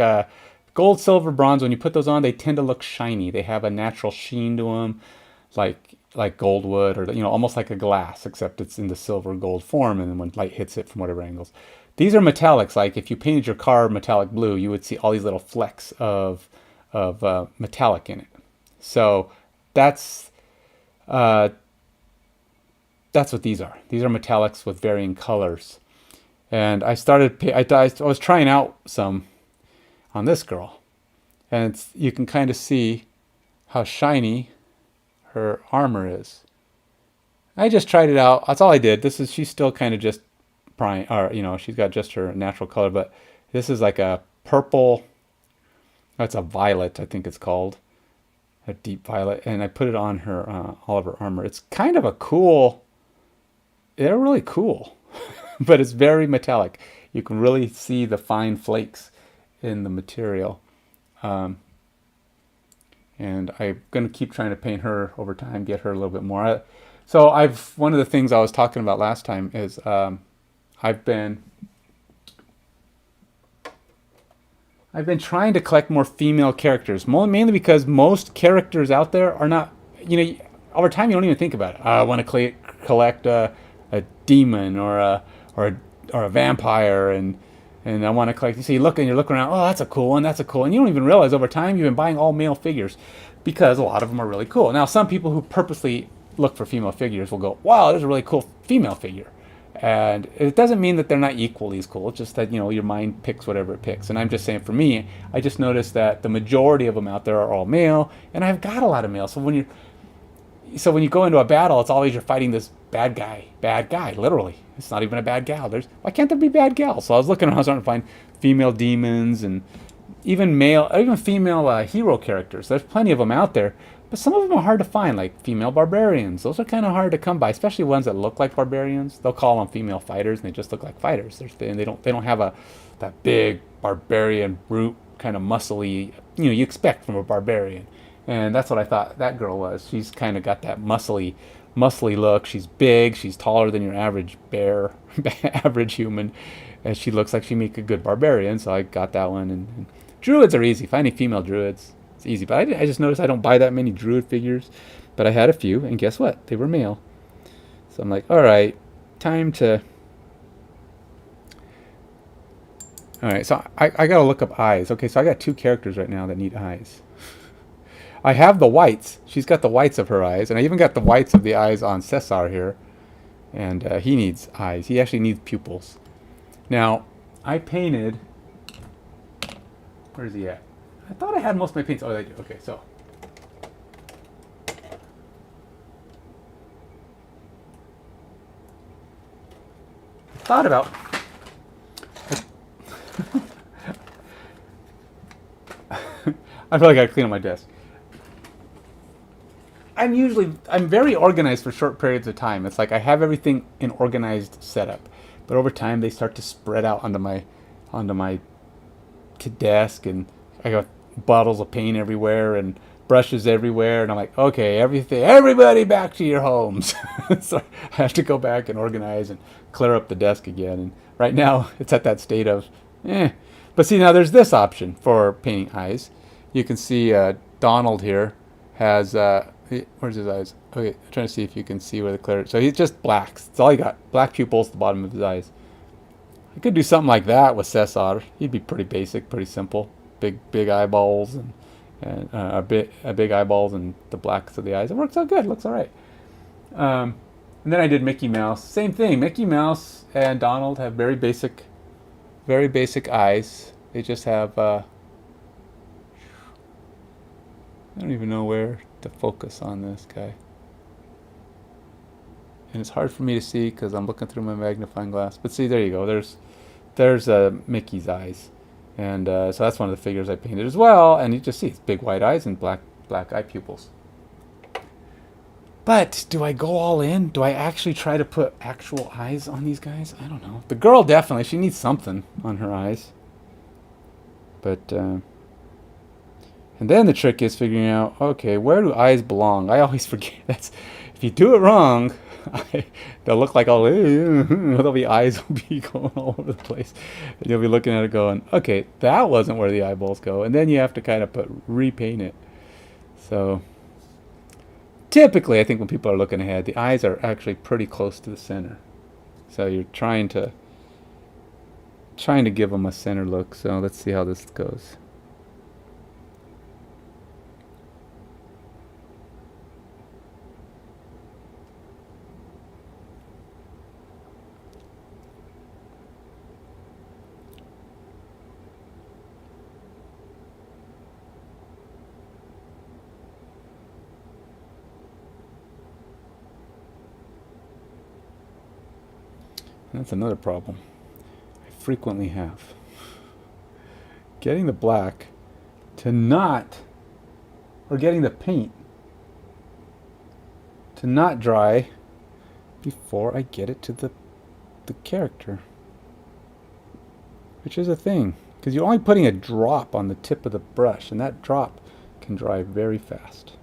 gold, silver, bronze. When you put those on, they tend to look shiny. They have a natural sheen to them, like gold would, or almost like a glass, except it's in the silver gold form, and then when light hits it from whatever angles. These are metallics. Like if you painted your car metallic blue, you would see all these little flecks of metallic in it. So that's what these are. These are metallics with varying colors. And I was trying out some on this girl, and you can kind of see how shiny her armor is. I just tried it out. That's all I did. She's still kind of just prime, or she's got just her natural color, but this is like a purple. That's a violet, I think it's called, a deep violet, and I put it on her all of her armor. It's kind of a cool. They're really cool, but it's very metallic. You can really see the fine flakes in the material. And I'm going to keep trying to paint her over time, get her a little bit more. So one of the things I was talking about last time is I've been trying to collect more female characters, mainly because most characters out there are not, over time you don't even think about it. I want to collect a demon or a vampire, and I want to collect. So you're looking around. Oh, that's a cool one. That's a cool one. And you don't even realize over time you've been buying all male figures because a lot of them are really cool. Now, some people who purposely look for female figures will go, "Wow, there's a really cool female figure," and it doesn't mean that they're not equally as cool. It's just that your mind picks whatever it picks. And I'm just saying, for me, I just noticed that the majority of them out there are all male, and I've got a lot of male. So when you go into a battle, it's always you're fighting this bad guy, literally. It's not even a bad gal. Why can't there be bad gals? So I was looking around, I was trying to find female demons and even female hero characters. There's plenty of them out there, but some of them are hard to find, like female barbarians. Those are kind of hard to come by, especially ones that look like barbarians. They'll call them female fighters, and they just look like fighters. They don't have that big barbarian brute kind of muscly you expect from a barbarian. And that's what I thought that girl was. She's kind of got that muscly look. She's big. She's taller than your average bear, average human. And she looks like she'd make a good barbarian. So I got that one. And druids are easy. Finding female druids, it's easy. But I just noticed I don't buy that many druid figures. But I had a few. And guess what? They were male. So I'm like, all right, time to... All right, so I got to look up eyes. Okay, so I got two characters right now that need eyes. I have the whites. She's got the whites of her eyes, and I even got the whites of the eyes on Cesar here. And he needs eyes. He actually needs pupils. Now, I painted... Where's he at? I thought I had most of my paints. Oh, I do. Okay, so... I thought about... I feel like I gotta clean up my desk. I'm very organized for short periods of time. It's like I have everything in organized setup, but over time they start to spread out onto my desk, and I got bottles of paint everywhere and brushes everywhere, and I'm like, okay, everybody back to your homes. So I have to go back and organize and clear up the desk again. And right now it's at that state of, eh. But see, now there's this option for painting eyes. You can see Donald here has where's his eyes? Okay, I'm trying to see if you can see where the clear. So he's just black. That's all he got. Black pupils at the bottom of his eyes. I could do something like that with Cesar. He'd be pretty basic, pretty simple. Big eyeballs and big eyeballs and the blacks of the eyes. It works out good. Looks all right. And then I did Mickey Mouse. Same thing. Mickey Mouse and Donald have very basic eyes. They just have. I don't even know where to focus on this guy. And it's hard for me to see because I'm looking through my magnifying glass. But see, there you go. There's Mickey's eyes. And so that's one of the figures I painted as well. And you just see it's big white eyes and black eye pupils. But do I go all in? Do I actually try to put actual eyes on these guys? I don't know. The girl definitely. She needs something on her eyes. But, and then the trick is figuring out, okay, where do eyes belong? I always forget. If you do it wrong, they'll look like all, there'll be eyes will be going all over the place. And you'll be looking at it going, okay, that wasn't where the eyeballs go. And then you have to kind of repaint it. So typically, I think when people are looking ahead, the eyes are actually pretty close to the center. So you're trying to give them a center look. So let's see how this goes. That's another problem I frequently have. Getting the black to not, or getting the paint to not dry before I get it to the character. Which is a thing, because you're only putting a drop on the tip of the brush, and that drop can dry very fast.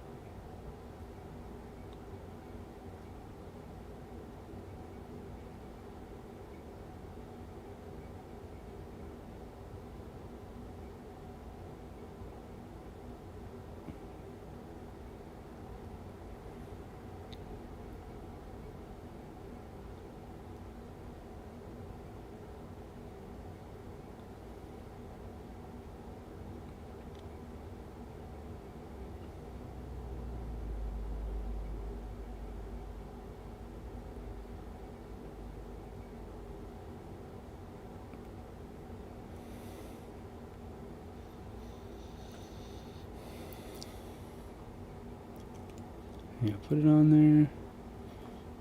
Yeah, put it on there,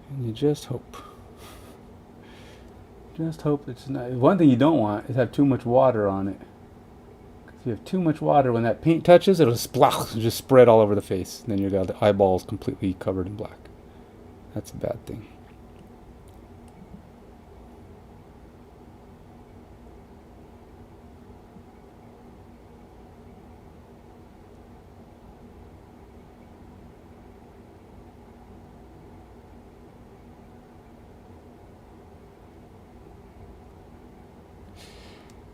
and you just hope. Just hope it's not. One thing you don't want is have too much water on it. Because if you have too much water, when that paint touches, it'll splash, just spread all over the face. And then you got the eyeballs completely covered in black. That's a bad thing.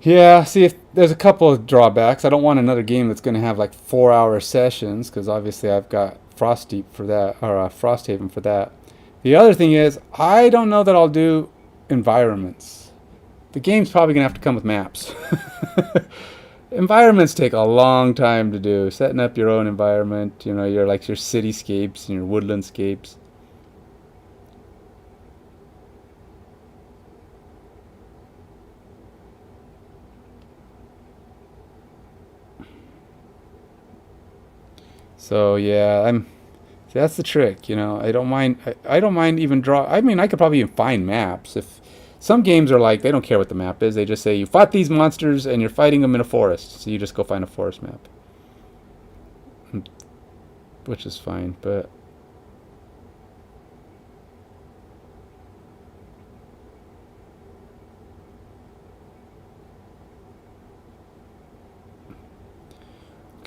Yeah, see, if there's a couple of drawbacks. I don't want another game that's going to have like 4-hour sessions, because obviously I've got Frostdeep for that, or Frosthaven for that. The other thing is, I don't know that I'll do environments. The game's probably going to have to come with maps. Environments take a long time to do. Setting up your own environment, you know, your cityscapes and your woodlandscapes. So yeah, see, that's the trick, you know. I don't mind. I don't mind even draw. I mean, I could probably even find maps. If some games are like, they don't care what the map is. They just say you fought these monsters and you're fighting them in a forest. So you just go find a forest map, which is fine. But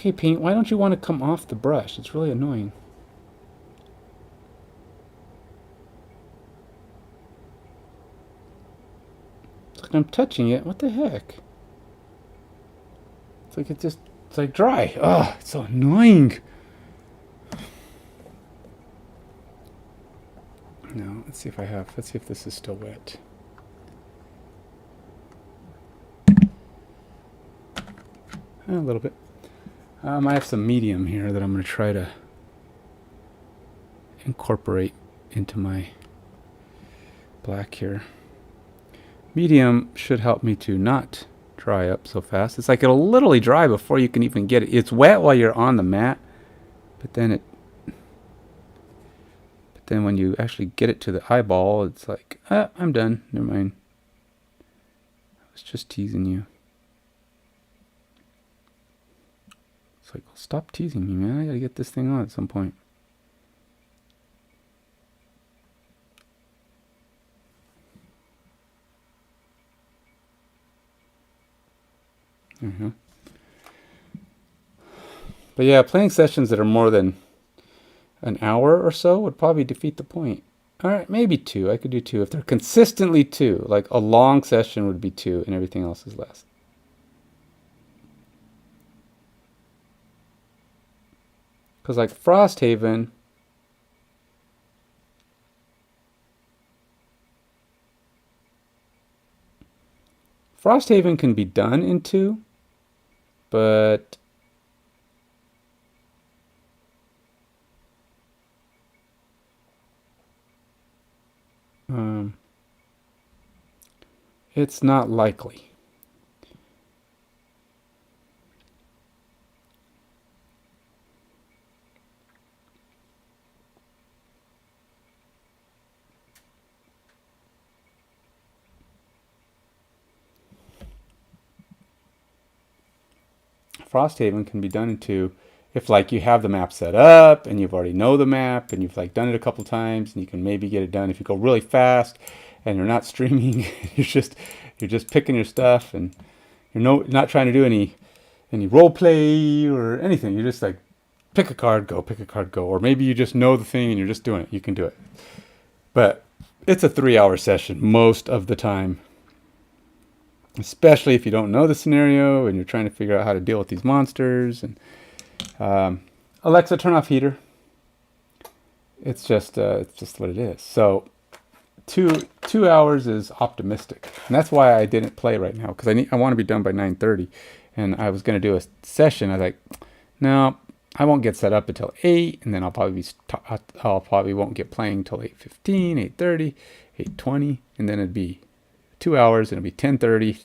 Okay, paint, why don't you want to come off the brush? It's really annoying. It's like I'm touching it. What the heck? It's like it's like dry. Oh, it's so annoying. No, let's see if this is still wet. A little bit. I have some medium here that I'm going to try to incorporate into my black here. Medium should help me to not dry up so fast. It's like it'll literally dry before you can even get it. It's wet while you're on the mat, but then when you actually get it to the eyeball, it's like, I'm done. Never mind. I was just teasing you. It's like, well, stop teasing me, man. I gotta get this thing on at some point. But yeah, playing sessions that are more than an hour or so would probably defeat the point. All right, maybe 2. I could do 2 if they're consistently 2. Like a long session would be 2 and everything else is less. Because like Frosthaven, Frosthaven can be done in 2, but it's not likely. Frosthaven can be done in 2 if like you have the map set up and you've already know the map and you've like done it a couple times and you can maybe get it done. If you go really fast and you're not streaming, you're just picking your stuff and you're not trying to do any role play or anything. You're just like pick a card, go, or maybe you just know the thing and you're just doing it. You can do it. But it's a 3-hour session most of the time. Especially if you don't know the scenario and you're trying to figure out how to deal with these monsters. And Alexa, turn off heater. It's just what it is. So 2 hours is optimistic, and that's why I didn't play right now, because I want to be done by 9:30, and I was going to do a session. I was like, no, I won't get set up until 8, and then I'll probably won't get playing till 8:15, 8:30, 8:20, and then it'd be 2 hours, and it'll be 10:30,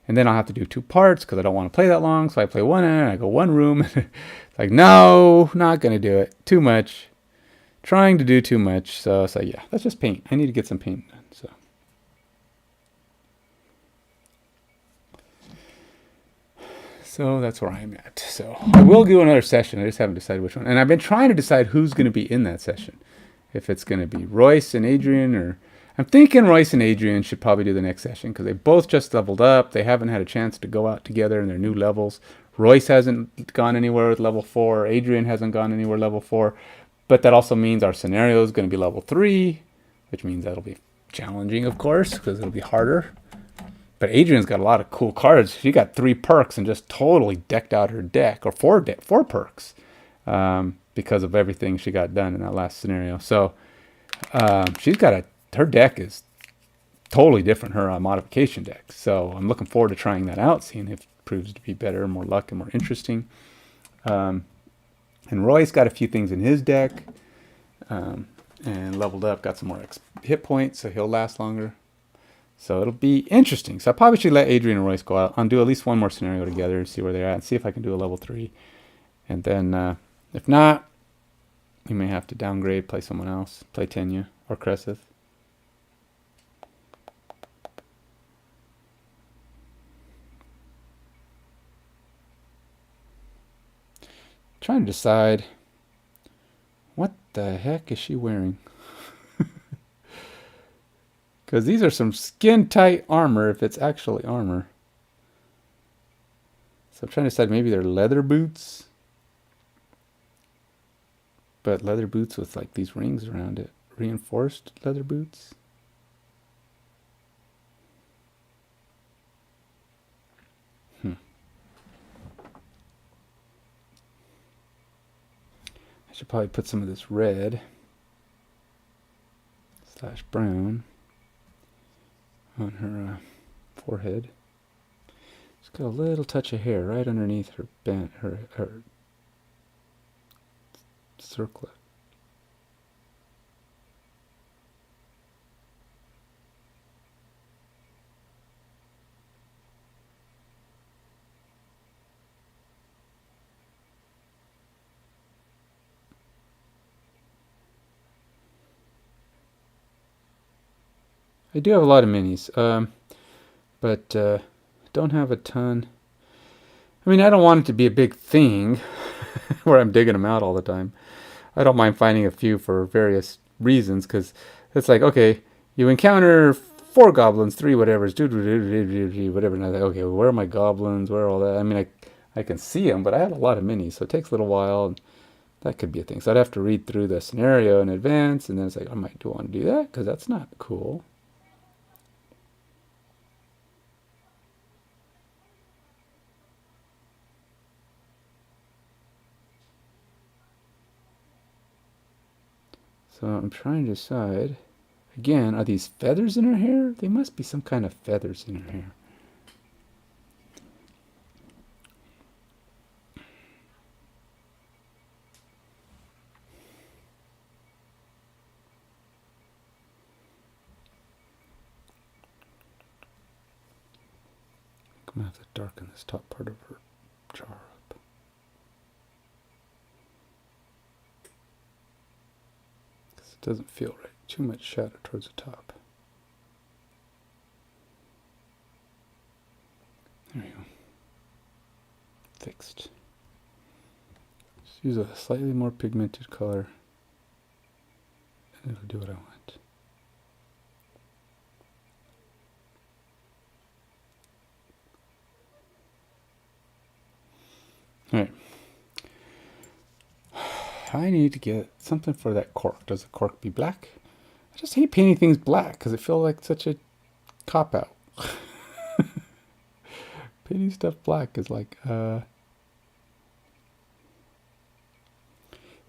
and then I'll have to do 2 parts because I don't want to play that long. So I play one and I go one room. It's like, no, not gonna do it. Too much. Trying to do too much. So yeah, let's just paint. I need to get some paint done. So that's where I'm at. So I will do another session. I just haven't decided which one. And I've been trying to decide who's going to be in that session. If it's going to be Royce and Adrian, or I'm thinking Royce and Adrian should probably do the next session because they both just leveled up. They haven't had a chance to go out together in their new levels. Royce hasn't gone anywhere with level 4. Adrian hasn't gone anywhere level 4. But that also means our scenario is going to be level 3, which means that'll be challenging, of course, because it'll be harder. But Adrian's got a lot of cool cards. She got 3 perks and just totally decked out her deck, or 4 perks, because of everything she got done in that last scenario. So she's got her deck is totally different, her modification deck. So I'm looking forward to trying that out, seeing if it proves to be better, more luck, and more interesting. And Roy's got a few things in his deck, and leveled up, got some more hit points, so he'll last longer. So it'll be interesting. So I probably should let Adrian and Royce go out and do at least one more scenario together and see where they're at and see if I can do a level 3. And then if not, we may have to downgrade, play someone else, play Tenya or Cresseth. Trying to decide what the heck is she wearing. Because these are some skin-tight armor, if it's actually armor. So I'm trying to decide, maybe they're leather boots. but leather boots with like these rings around it. Reinforced leather boots. I should probably put some of this red / brown on her forehead. She's got a little touch of hair right underneath her her circlet. I do have a lot of minis, but don't have a ton. I mean, I don't want it to be a big thing where I'm digging them out all the time. I don't mind finding a few for various reasons, because it's like, okay, you encounter 4 goblins, 3 whatevers, whatever. And I was like, okay, well, where are my goblins? Where are all that? I mean, I can see them, but I had a lot of minis, so it takes a little while. And that could be a thing. So I'd have to read through the scenario in advance, and then it's like, I might do want to do that, because that's not cool. So I'm trying to decide. Again, are these feathers in her hair? They must be some kind of feathers in her hair. I'm going to have to darken this top part of her jar up. Because it doesn't feel right. Too much shadow towards the top. There we go. Fixed. Just use a slightly more pigmented color, and it'll do what I want. Alright. I need to get something for that cork. Does the cork be black? I just hate painting things black because I feel like such a cop-out. Painting stuff black is like, you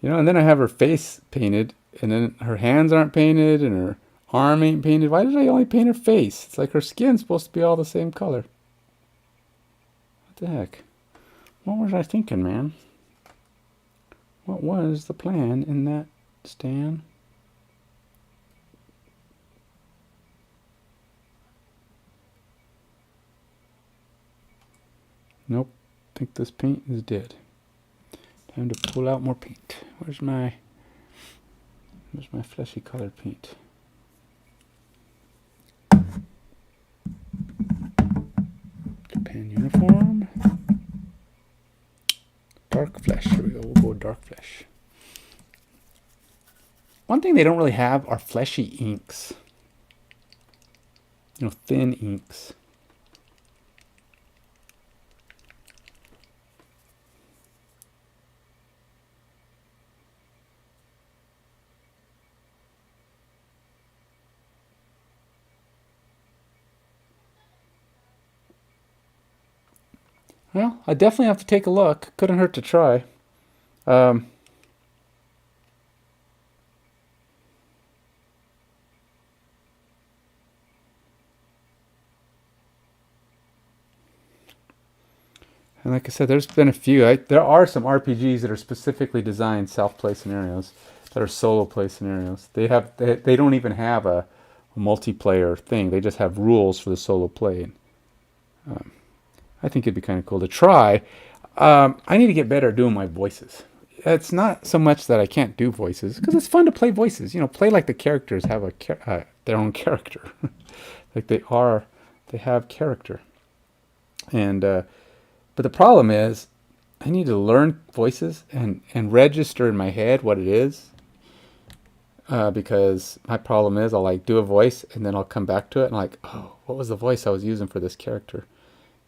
know, and then I have her face painted, and then her hands aren't painted, and her arm ain't painted. Why did I only paint her face? It's like her skin's supposed to be all the same color. What the heck? What was I thinking, man? What was the plan in that, Stan? Nope. I think this paint is dead. Time to pull out more paint. Where's my fleshy colored paint? Japan uniform. Dark flesh. Here we go. We'll go dark flesh. One thing they don't really have are fleshy inks. You know, thin inks. Well, I definitely have to take a look. Couldn't hurt to try. And like I said, there's been a few. There are some RPGs that are specifically designed self-play scenarios, that are solo play scenarios. They don't even have a multiplayer thing. They just have rules for the solo play. I think it'd be kind of cool to try. I need to get better at doing my voices. It's not so much that I can't do voices, because it's fun to play voices. You know, play like the characters have their own character, like they have character. And but the problem is, I need to learn voices and register in my head what it is. Because my problem is, I'll like do a voice and then I'll come back to it and like, oh, what was the voice I was using for this character?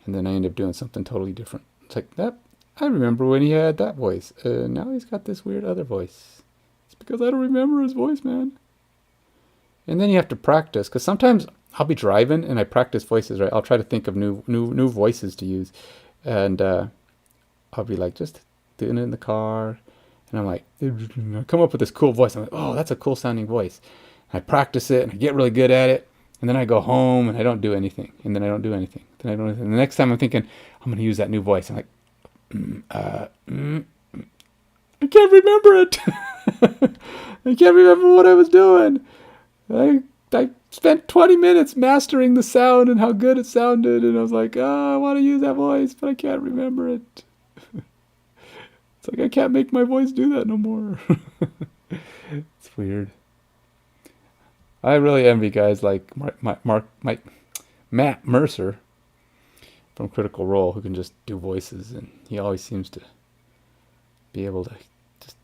And then I end up doing something totally different. It's like, that I remember when he had that voice. Now he's got this weird other voice. because I don't remember his voice, man. And then you have to practice, because sometimes I'll be driving and I practice voices, right? I'll try to think of new voices to use, and I'll be like just doing it in the car, and I'm like, I come up with this cool voice. I'm like, oh, that's a cool sounding voice. And I practice it and I get really good at it, and then I go home and I don't do anything, and then I don't do anything, then I don't. And the next time I'm thinking I'm going to use that new voice, I'm like, I can't remember it. I can't remember what I was doing. I spent 20 minutes mastering the sound and how good it sounded, and I was like, oh, I want to use that voice, but I can't remember it. It's like I can't make my voice do that no more. It's weird. I really envy guys like Matt Mercer from Critical Role, who can just do voices, and he always seems to be able to just.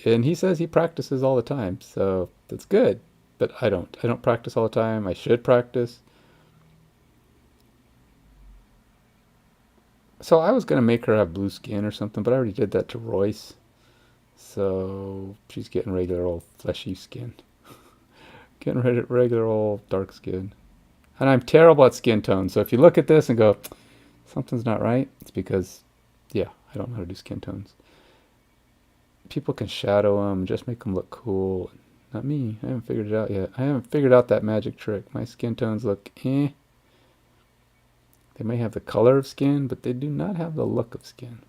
And he says he practices all the time, so that's good. But I don't. I don't practice all the time. I should practice. So I was gonna make her have blue skin or something, but I already did that to Royce. So she's getting regular old fleshy skin. Getting regular old dark skin. And I'm terrible at skin tones. So if you look at this and go, something's not right, it's because, yeah, I don't know how to do skin tones. People can shadow them, just make them look cool. Not me. I haven't figured it out yet. I haven't figured out that magic trick. My skin tones look eh. They may have the color of skin, but they do not have the look of skin.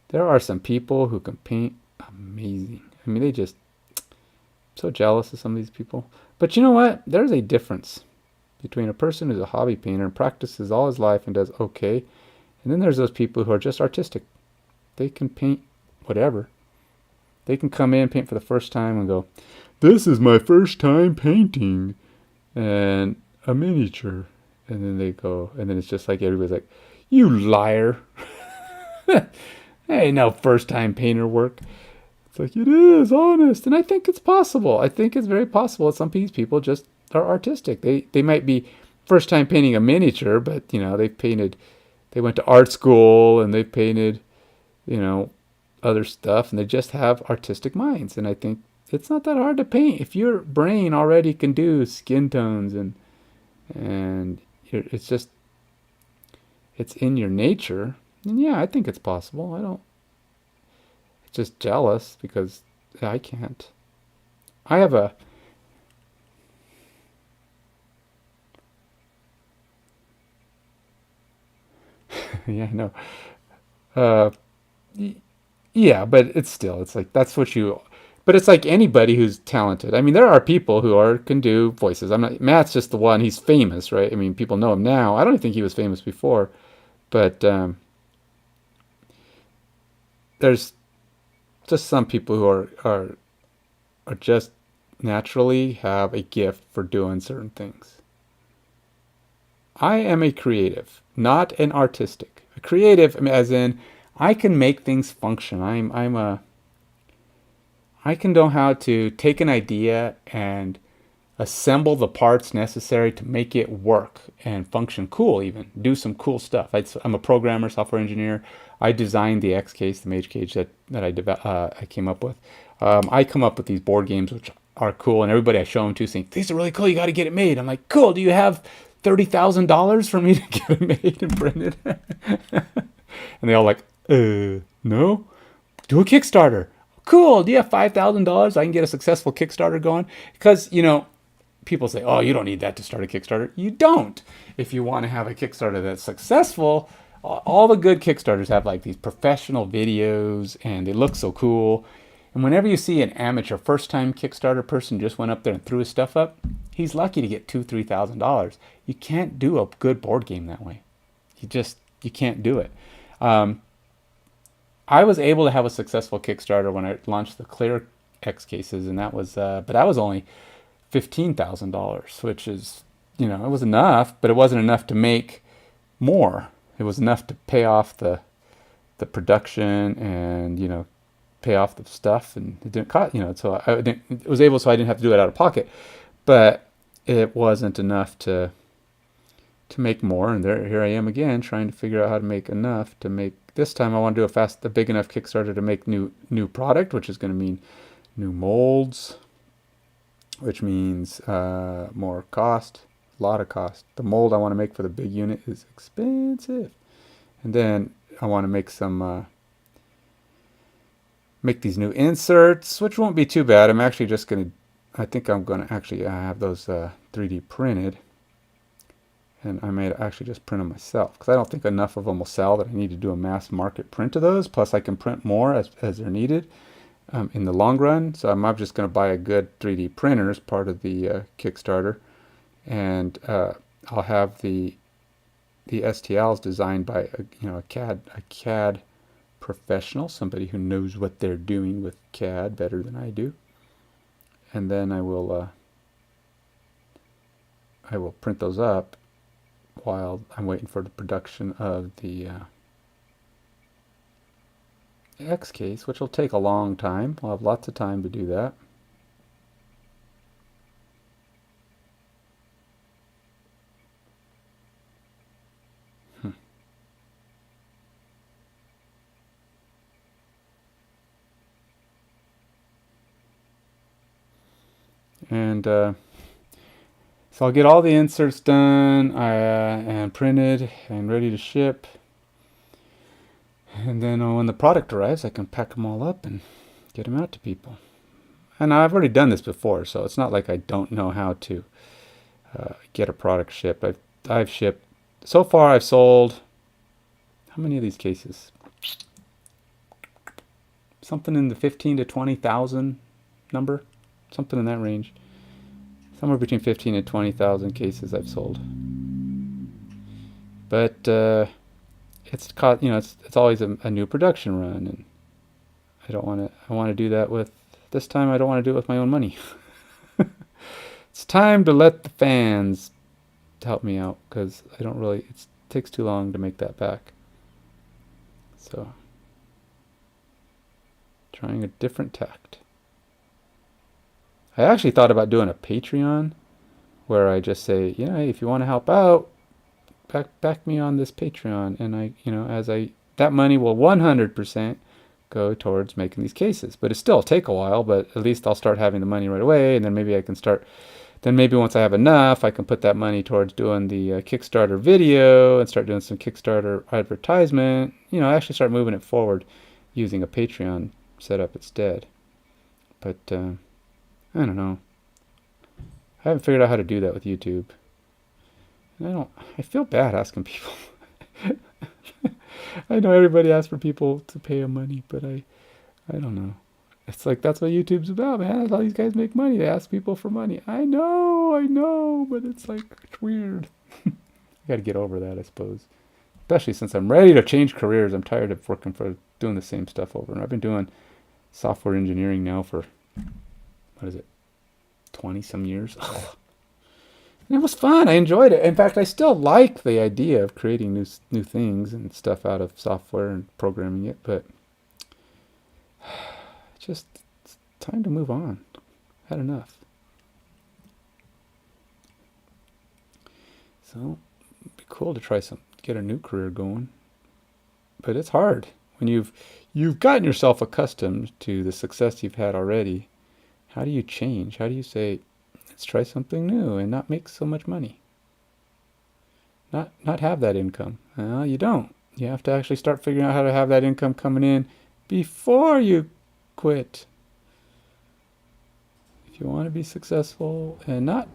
There are some people who can paint amazing. I mean, they just, I'm so jealous of some of these people. But you know what? There's a difference between a person who's a hobby painter and practices all his life and does okay, and then there's those people who are just artistic. They can paint whatever. They can come in, paint for the first time, and go, this is my first time painting and a miniature. And then they go, and then it's just like everybody's like, you liar. Hey, no first time painter work. It's like, it is honest. And I think it's possible. I think it's very possible that some of these people just are artistic. They might be first time painting a miniature, but, you know, they went to art school and they painted, you know, other stuff, and they just have artistic minds. And I think it's not that hard to paint if your brain already can do skin tones and it's just, it's in your nature. And yeah, I think it's possible. It's just jealous because I can't. I have a, yeah, I know. Uh, yeah, but it's like, that's what you, but it's like anybody who's talented. I mean, there are people who can do voices. Matt's just the one, he's famous, right? I mean, people know him now. I don't think he was famous before, but, there's just some people who are just naturally have a gift for doing certain things. I am a creative, not an artistic. A creative, as in, I can make things function. I can know how to take an idea and assemble the parts necessary to make it work and function cool, even do some cool stuff. I'm a programmer, software engineer. I designed the X case, the mage cage that I came up with. I come up with these board games which are cool, and everybody I show them to saying, these are really cool, you got to get it made. I'm like, cool, do you have $30,000 for me to get it made and printed? And they all like, no, do a Kickstarter. Cool, do you have $5,000? I can get a successful Kickstarter going. Because, you know, people say, oh, you don't need that to start a Kickstarter. You don't. If you want to have a Kickstarter that's successful, all the good Kickstarters have like these professional videos and they look so cool. And whenever you see an amateur first-time Kickstarter person just went up there and threw his stuff up, he's lucky to get $2,000, $3,000. You can't do a good board game that way. You can't do it. I was able to have a successful Kickstarter when I launched the Clear X cases, and that was, but that was only $15,000, which is, you know, it was enough, but it wasn't enough to make more. It was enough to pay off the production and, you know, pay off the stuff, and it didn't cost, you know, so I didn't have to do it out of pocket, but it wasn't enough to make more. And here I am again trying to figure out how to make enough to make. This time I want to do a big enough Kickstarter to make new product, which is going to mean new molds, which means more cost, a lot of cost. The mold I want to make for the big unit is expensive. And then I want to make some, make these new inserts, which won't be too bad. I'm actually just going to, I think I'm going to actually have those 3D printed. And I may actually just print them myself, because I don't think enough of them will sell that I need to do a mass market print of those. Plus I can print more as they're needed in the long run. So I'm just going to buy a good 3D printer as part of the Kickstarter. And I'll have the STLs designed by a CAD professional, somebody who knows what they're doing with CAD better than I do. And then I will print those up while I'm waiting for the production of the X case, which will take a long time. I'll have lots of time to do that. And so I'll get all the inserts done and printed and ready to ship. And then when the product arrives, I can pack them all up and get them out to people. And I've already done this before, so it's not like I don't know how to get a product shipped. I've shipped, so far I've sold, how many of these cases? Something in the 15 to 20,000 number, something in that range. Somewhere between 15 and 20,000 cases I've sold. But it's always a new production run, and I want to do that with, this time I don't want to do it with my own money. It's time to let the fans help me out, because it takes too long to make that back. So, trying a different tact. I actually thought about doing a Patreon where I just say, hey, if you want to help out, back me on this Patreon, and that money will 100% go towards making these cases. But it still take a while, but at least I'll start having the money right away, and then maybe I can start, then maybe once I have enough, I can put that money towards doing the Kickstarter video and start doing some Kickstarter advertisement, actually start moving it forward using a Patreon setup instead. But I don't know. I haven't figured out how to do that with YouTube. And I feel bad asking people. I know everybody asks for people to pay them money, but I don't know. It's like, that's what YouTube's about, man. That's how these guys make money. They ask people for money. I know, but it's like, it's weird. I got to get over that, I suppose. Especially since I'm ready to change careers. I'm tired of doing the same stuff over. And I've been doing software engineering now for, 20 some years. And it was fun. I enjoyed it. In fact, I still like the idea of creating new things and stuff out of software and programming it, but it's time to move on. Had enough. So it'd be cool to get a new career going. But it's hard when you've gotten yourself accustomed to the success you've had already. How do you change? How do you say, let's try something new and not make so much money? Not have that income. Well, you don't. You have to actually start figuring out how to have that income coming in before you quit. If you want to be successful and not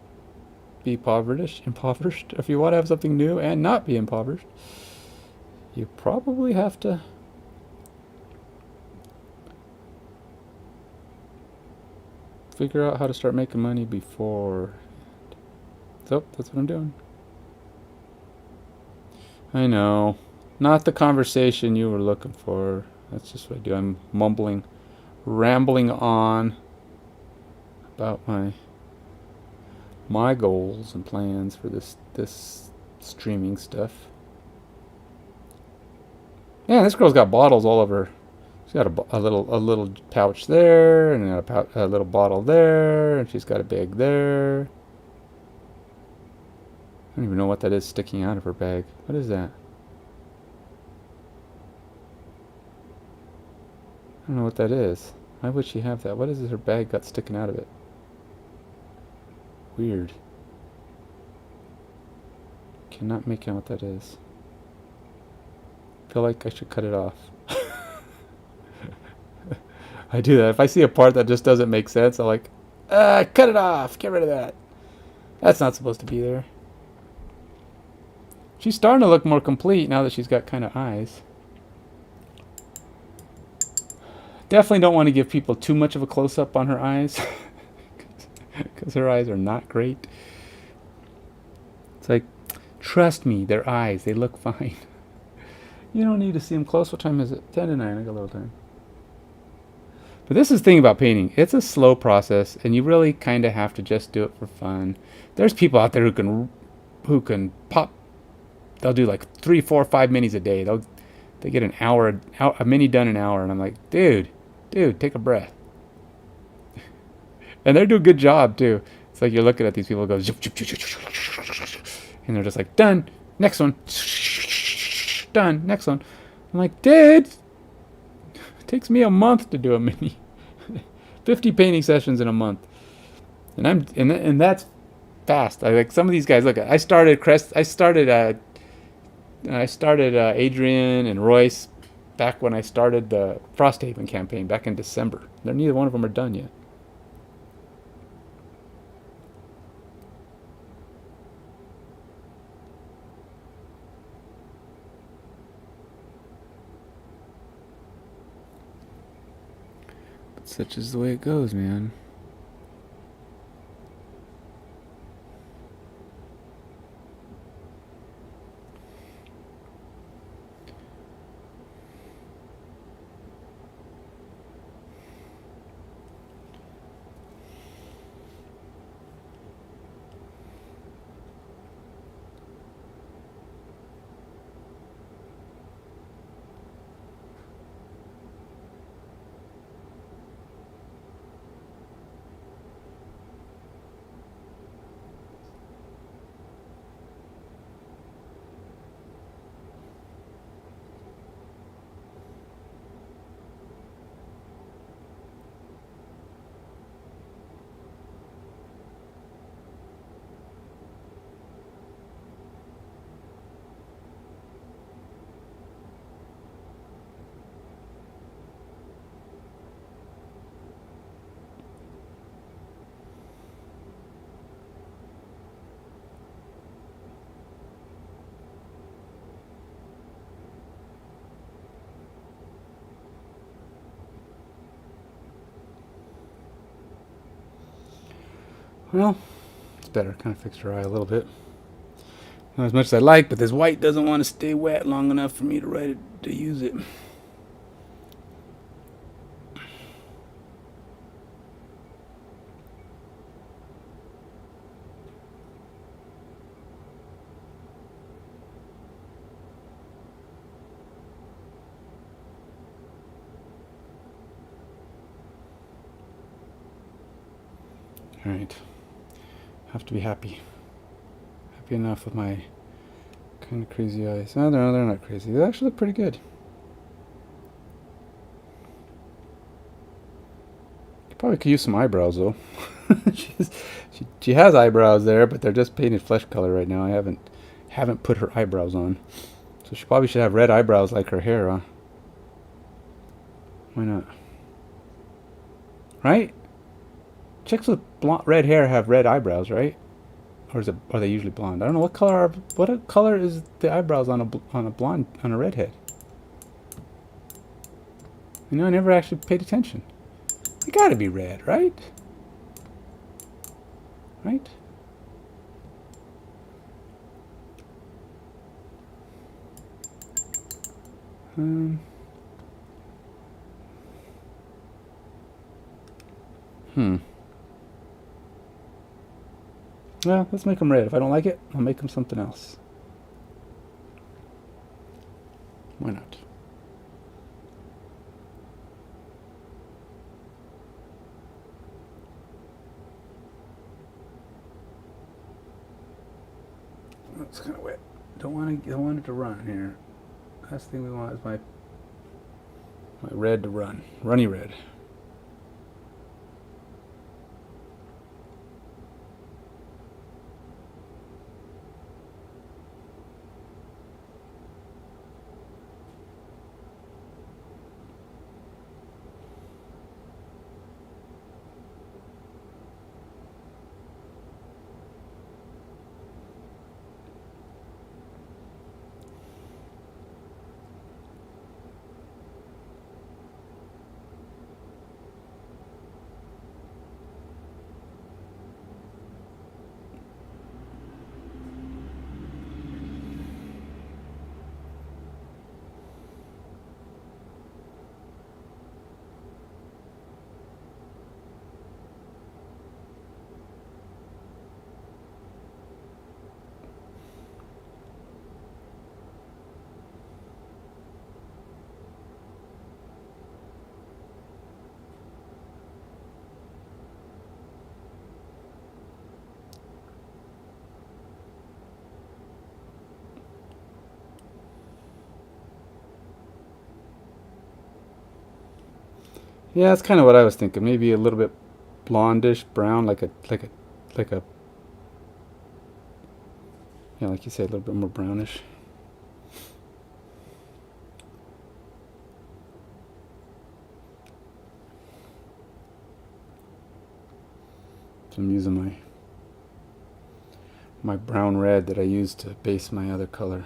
be impoverished, if you want to have something new and not be impoverished, you probably have to figure out how to start making money before. So that's what I'm doing. I know, not the conversation you were looking for. That's just what I do. I'm rambling on about my goals and plans for this streaming stuff. Yeah, this girl's got bottles all over. She's got a little pouch there, and a little bottle there, and she's got a bag there. I don't even know what that is sticking out of her bag. What is that? I don't know what that is. Why would she have that? What is it her bag got sticking out of it? Weird. Cannot make out what that is. Feel like I should cut it off. I do that. If I see a part that just doesn't make sense, I'm like, cut it off. Get rid of that. That's not supposed to be there. She's starting to look more complete now that she's got kind of eyes. Definitely don't want to give people too much of a close-up on her eyes. Because her eyes are not great. It's like, trust me, their eyes, they look fine. You don't need to see them close. What time is it? 10 to 9. I got a little time. But this is the thing about painting. It's a slow process, and you really kind of have to just do it for fun. There's people out there who can pop. They'll do like 3, 4, 5 minis a day. They get a mini done in an hour, and I'm like, dude, take a breath. And they do a good job too. It's like you're looking at these people go, and they're just like, done, next one, done, next one. I'm like, dude, it takes me a month to do a mini. 50 painting sessions in a month, and that's fast. I like some of these guys. Look, I started Adrian and Royce back when I started the Frosthaven campaign back in December. Neither one of them are done yet. But such is the way it goes, man. Well, it's better. Kind of fixed her eye a little bit. Not as much as I like, but this white doesn't want to stay wet long enough for me to use it. All right. Have to be happy. Happy enough with my kind of crazy eyes. No, they're not crazy. They actually look pretty good. Probably could use some eyebrows though. she has eyebrows there, but they're just painted flesh color right now. I haven't put her eyebrows on, so she probably should have red eyebrows like her hair, huh? Why not? Right? Chicks with red hair have red eyebrows, right? Or are they usually blonde? I don't know what color is the eyebrows on a redhead. You know, I never actually paid attention. They gotta be red, right? Right? Well, let's make them red. If I don't like it, I'll make them something else. Why not? Oh, it's kind of wet. Don't want it to run here. Last thing we want is my red to run. Runny red. Yeah, that's kind of what I was thinking. Maybe a little bit blondish brown, like a yeah, like you said, a little bit more brownish. So I'm using my brown red that I used to base my other color.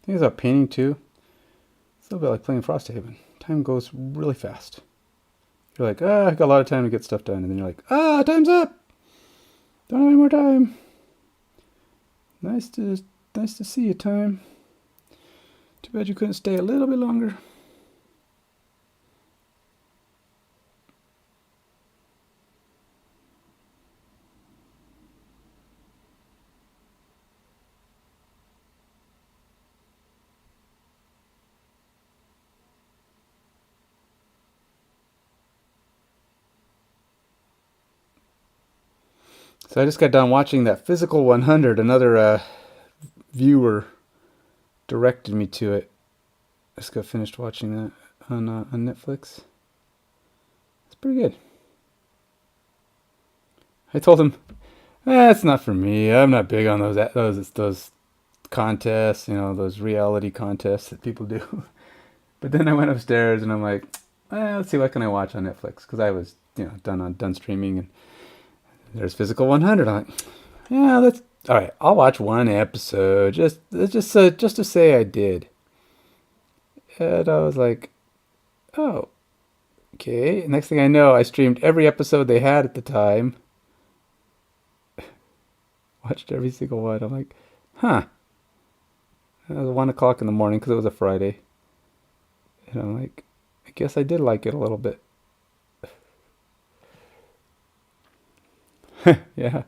Things about painting too. It's a little bit like playing Frosthaven. Time goes really fast. You're like, I got a lot of time to get stuff done, and then you're like, time's up. Don't have any more time. Nice to see you, time. Too bad you couldn't stay a little bit longer. So I just got done watching that Physical 100. Another viewer directed me to it. I just got finished watching that on Netflix. It's pretty good. I told him, it's not for me. I'm not big on those contests, those reality contests that people do. But then I went upstairs and I'm like, let's see what can I watch on Netflix, because I was done streaming, and there's Physical 100. I'm like, yeah, that's all right. I'll watch one episode just to say I did. And I was like, oh, okay. Next thing I know, I streamed every episode they had at the time. Watched every single one. I'm like, huh. It was 1 o'clock in the morning because it was a Friday. And I'm like, I guess I did like it a little bit. Yeah.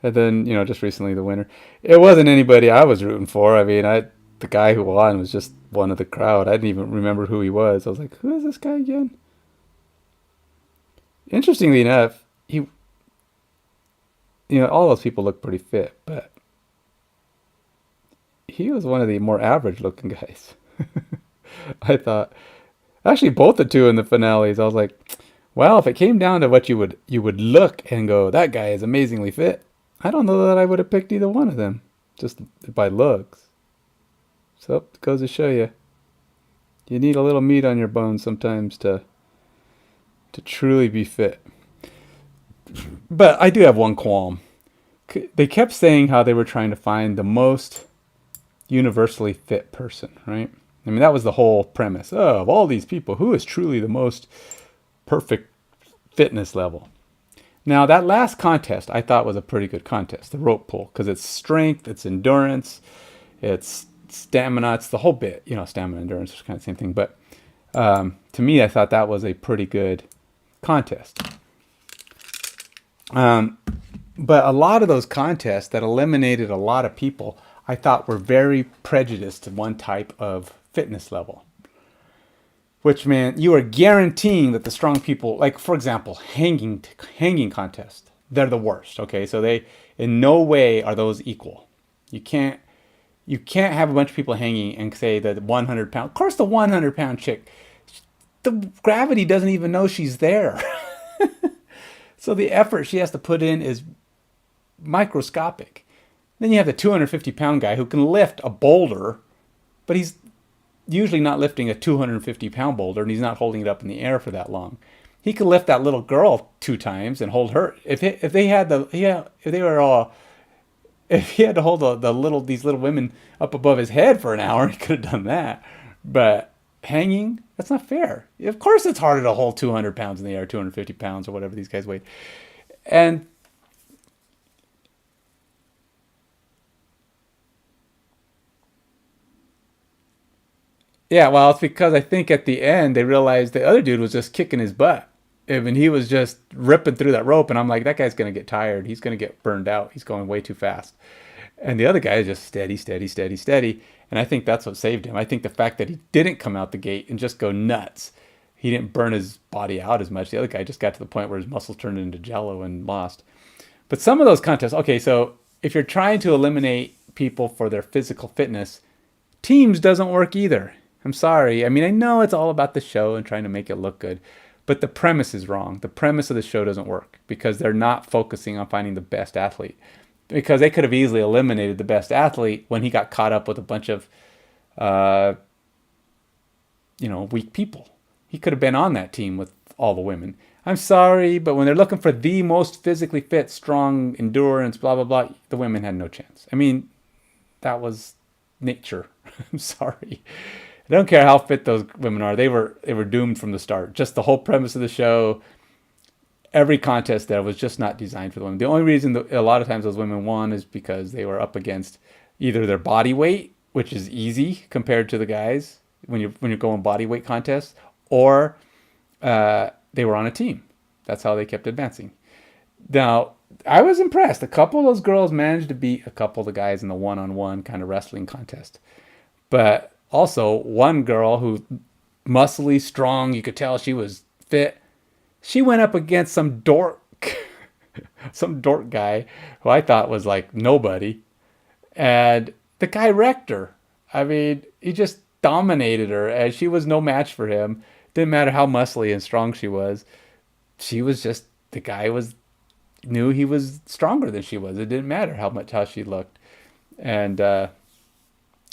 And then, just recently the winner. It wasn't anybody I was rooting for. I mean, the guy who won was just one of the crowd. I didn't even remember who he was. I was like, who is this guy again? Interestingly enough, all those people look pretty fit, but he was one of the more average looking guys. I thought, actually, both the two in the finales, I was like, well, if it came down to what you would look and go, that guy is amazingly fit, I don't know that I would have picked either one of them, just by looks. So it goes to show you, you need a little meat on your bones sometimes to truly be fit. But I do have one qualm. They kept saying how they were trying to find the most universally fit person, right? I mean, that was the whole premise. Oh, of all these people, who is truly the most perfect fitness level? Now, that last contest I thought was a pretty good contest, the rope pull, because it's strength, it's endurance, it's stamina, it's the whole bit. Stamina, endurance is kind of the same thing. But to me, I thought that was a pretty good contest. But a lot of those contests that eliminated a lot of people, I thought were very prejudiced to one type of fitness level. Which meant you are guaranteeing that the strong people, like for example, hanging contest. they're the worst. Okay, so they in no way are those equal. You can't you can't have a bunch of people hanging and say that 100 pound. Of course, the 100 pound chick, the gravity doesn't even know she's there. So the effort she has to put in is microscopic. Then you have the 250 pound guy who can lift a boulder, but he's usually not lifting a 250 pound boulder, and he's not holding it up in the air for that long. He could lift that little girl 2 times and hold her. If they had the yeah if they were all if he had to hold these little women up above his head for an hour, he could have done that. But hanging, that's not fair. Of course, it's harder to hold 200 pounds in the air, 250 pounds or whatever these guys weigh. And yeah, well, it's because I think at the end they realized the other dude was just kicking his butt. I mean, he was just ripping through that rope, and I'm like, that guy's gonna get tired. He's gonna get burned out. He's going way too fast. And the other guy is just steady, steady, steady, steady. And I think that's what saved him. I think the fact that he didn't come out the gate and just go nuts, he didn't burn his body out as much. The other guy just got to the point where his muscles turned into jello and lost. But some of those contests, okay, so if you're trying to eliminate people for their physical fitness, teams doesn't work either. I'm sorry. I mean, I know it's all about the show and trying to make it look good, but the premise is wrong. The premise of the show doesn't work because they're not focusing on finding the best athlete. Because they could have easily eliminated the best athlete when he got caught up with a bunch of, uh, weak people. He could have been on that team with all the women. I'm sorry, but when they're looking for the most physically fit, strong, endurance, blah, blah, blah, the women had no chance. I mean, that was nature. I'm sorry. I don't care how fit those women are. They were doomed from the start. Just the whole premise of the show, every contest there was just not designed for the women. The only reason that a lot of times those women won is because they were up against either their body weight, which is easy compared to the guys when you're going body weight contests, or they were on a team. That's how they kept advancing. Now, I was impressed. A couple of those girls managed to beat a couple of the guys in the one-on-one kind of wrestling contest. But also, one girl who muscly, strong, you could tell she was fit. She went up against some dork, some dork guy who I thought was like nobody. And the guy wrecked her. I mean, he just dominated her, and she was no match for him. Didn't matter how muscly and strong she was. She was just, the guy knew he was stronger than she was. It didn't matter how she looked. And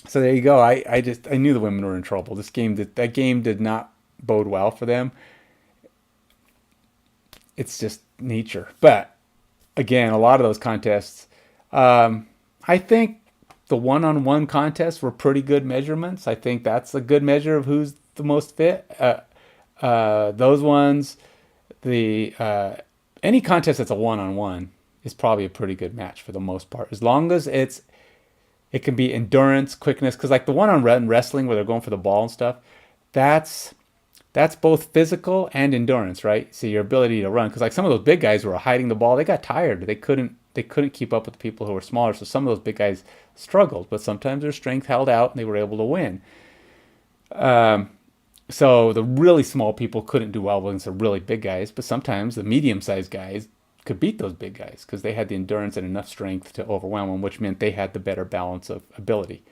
so there you go. I knew the women were in trouble. That game did not bode well for them. It's just nature. But again, a lot of those contests, I think the one-on-one contests were pretty good measurements. I think that's a good measure of who's the most fit. Those ones, any contest that's a one-on-one is probably a pretty good match for the most part, as long as it can be endurance, quickness, because like the one-on-one wrestling where they're going for the ball and stuff, that's both physical and endurance, right? So your ability to run, because like some of those big guys who were hiding the ball, they got tired. They couldn't keep up with the people who were smaller. So some of those big guys struggled, but sometimes their strength held out and they were able to win. So the really small people couldn't do well against the really big guys, but sometimes the medium-sized guys could beat those big guys because they had the endurance and enough strength to overwhelm them, which meant they had the better balance of ability.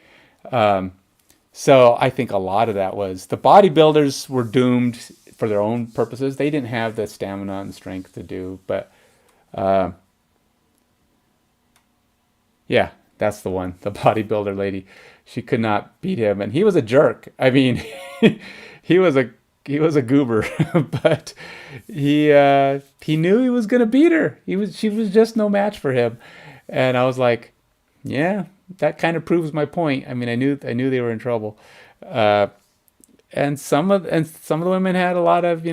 So I think a lot of that was the bodybuilders were doomed for their own purposes. They didn't have the stamina and strength to do, but yeah, that's the one, the bodybuilder lady. She could not beat him, and he was a jerk. I mean, he was a goober, but he knew he was gonna beat her. She was just no match for him, and I was like, yeah, that kind of proves my point. I mean, I knew they were in trouble, and some of the women had a lot of,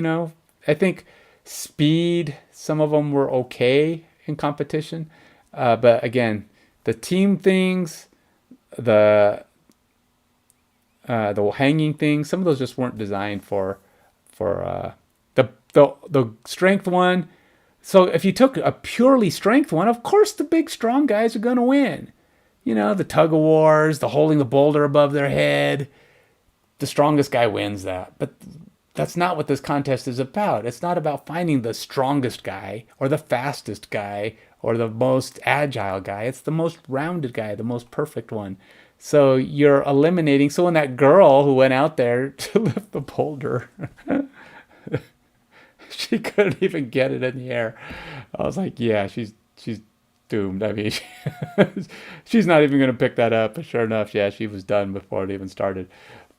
I think speed. Some of them were okay in competition, but again, the team things, the hanging things, some of those just weren't designed for the strength one. So if you took a purely strength one, of course the big strong guys are going to win. The tug of wars, the holding the boulder above their head, the strongest guy wins that. But that's not what this contest is about. It's not about finding the strongest guy or the fastest guy or the most agile guy. It's the most rounded guy, the most perfect one. So you're eliminating. So when that girl who went out there to lift the boulder, she couldn't even get it in the air. I was like, yeah, she's doomed. I mean, she's not even going to pick that up. But sure enough, yeah, she was done before it even started.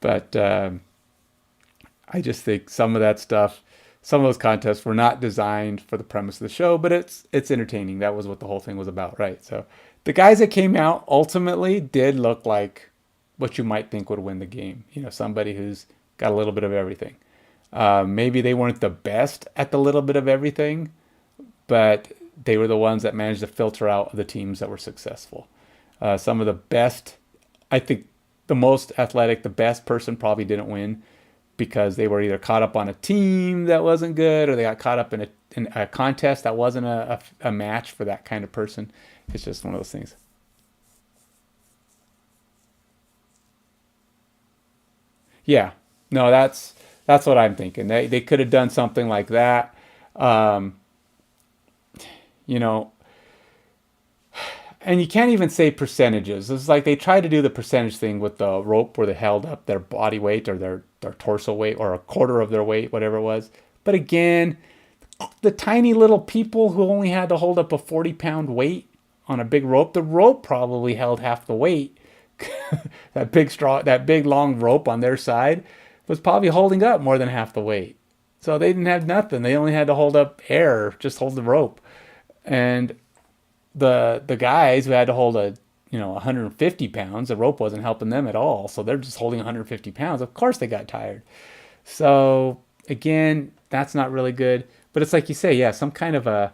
But I just think some of that stuff, some of those contests were not designed for the premise of the show, but it's entertaining. That was what the whole thing was about, right? So the guys that came out ultimately did look like what you might think would win the game. You know, somebody who's got a little bit of everything. Maybe they weren't the best at the little bit of everything, but they were the ones that managed to filter out the teams that were successful. Some of the best, I think the most athletic, the best person probably didn't win because they were either caught up on a team that wasn't good or they got caught up in a contest that wasn't a match for that kind of person. It's just one of those things. Yeah, no, that's what I'm thinking. They could have done something like that. Um, you know, and you can't even say percentages. It's like they try to do the percentage thing with the rope where they held up their body weight or their torso weight or a quarter of their weight, whatever it was. But again, the tiny little people who only had to hold up a 40-pound weight on a big rope, the rope probably held half the weight. That big long rope on their side was probably holding up more than half the weight. So they didn't have nothing. They only had to hold up air, just hold the rope. And the guys who had to hold 150 pounds, the rope wasn't helping them at all. So they're just holding 150 pounds. Of course they got tired. So again, that's not really good. But it's like you say, yeah, some kind of a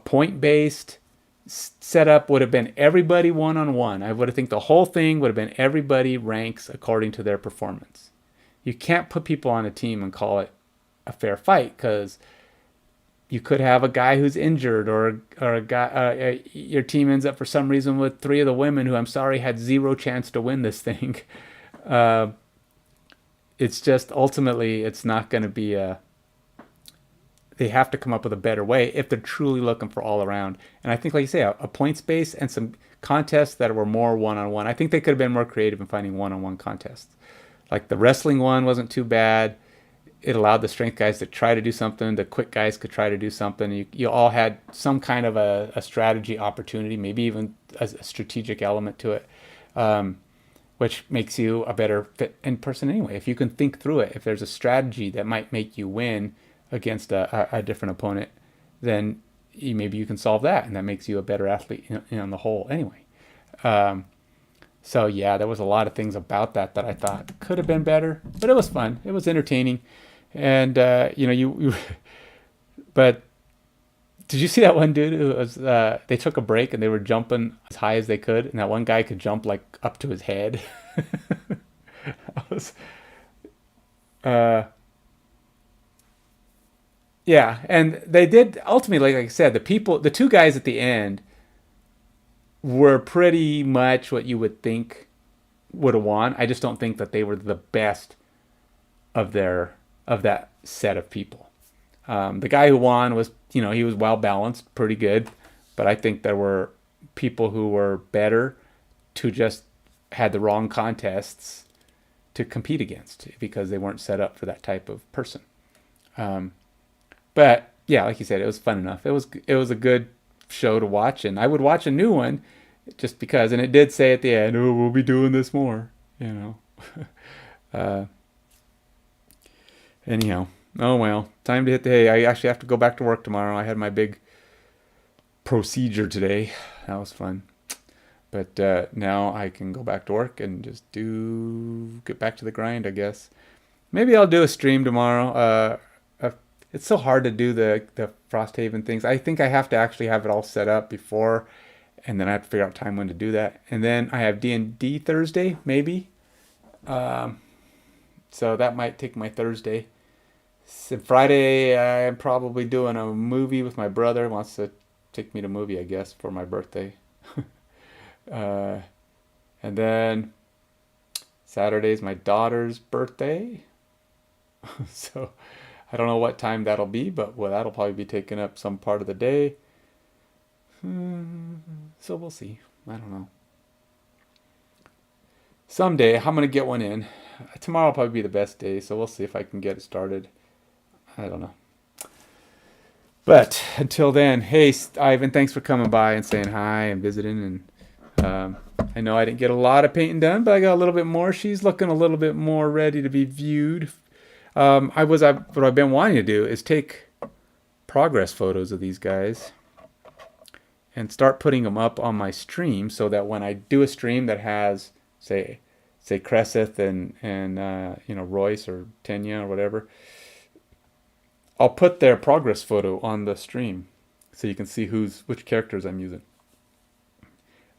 point based setup would have been everybody one on one. I would have think the whole thing would have been everybody ranks according to their performance. You can't put people on a team and call it a fair fight because you could have a guy who's injured or a guy your team ends up for some reason with three of the women who I'm sorry had zero chance to win this thing. Uh, it's just ultimately it's not going to be a they have to come up with a better way if they're truly looking for all around. And I think, like you say, a point space and some contests that were more one on one. I think they could have been more creative in finding one on one contests. Like the wrestling one wasn't too bad. It allowed the strength guys to try to do something. The quick guys could try to do something. You all had some kind of a strategy opportunity, maybe even a strategic element to it, which makes you a better fit in person anyway. If you can think through it, if there's a strategy that might make you win against a different opponent, then maybe you can solve that, and that makes you a better athlete on the whole anyway. Um, so yeah, there was a lot of things about that I thought could have been better, but it was fun. It was entertaining, and but did you see that one dude who was? They took a break and they were jumping as high as they could, and that one guy could jump like up to his head. I was, uh, yeah, and they did ultimately, like I said, the two guys at the end were pretty much what you would think would have won. I just don't think that they were the best of that set of people. The guy who won was, he was well balanced, pretty good, but I think there were people who were better to just had the wrong contests to compete against because they weren't set up for that type of person. Um, but yeah, like you said, it was fun enough. It was a good show to watch, and I would watch a new one just because. And it did say at the end, "Oh, we'll be doing this more." Uh, Anyhow, oh well, time to hit the hay. I actually have to go back to work tomorrow. I had my big procedure today. That was fun. But now I can go back to work and just get back to the grind, I guess. Maybe I'll do a stream tomorrow. It's so hard to do the Frosthaven things. I think I have to actually have it all set up before, and then I have to figure out time when to do that. And then I have D&D Thursday, maybe. Um, so that might take my Thursday. So Friday, I'm probably doing a movie with my brother. Wants to take me to a movie, I guess, for my birthday. uh, and then Saturday's my daughter's birthday. So I don't know what time that'll be, but well, that'll probably be taking up some part of the day. So we'll see. I don't know. Someday I'm gonna get one in. Tomorrow will probably be the best day, so we'll see if I can get it started. I don't know. But until then, hey, Ivan, thanks for coming by and saying hi and visiting. And I know I didn't get a lot of painting done, but I got a little bit more. She's looking a little bit more ready to be viewed. What I've been wanting to do is take progress photos of these guys and start putting them up on my stream so that when I do a stream that has, say Cresseth and Royce or Tenya or whatever, I'll put their progress photo on the stream so you can see which characters I'm using.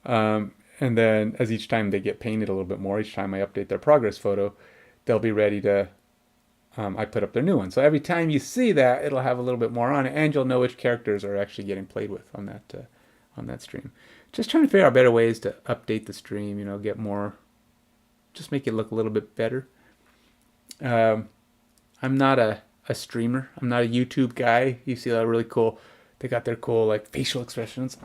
And then as each time they get painted a little bit more, each time I update their progress photo, they'll be ready to, I put up their new one. So every time you see that, it'll have a little bit more on it, and you'll know which characters are actually getting played with on that stream. Just trying to figure out better ways to update the stream, get more, just make it look a little bit better. I'm not a streamer. I'm not a YouTube guy. You see that really cool, they got their cool like facial expressions,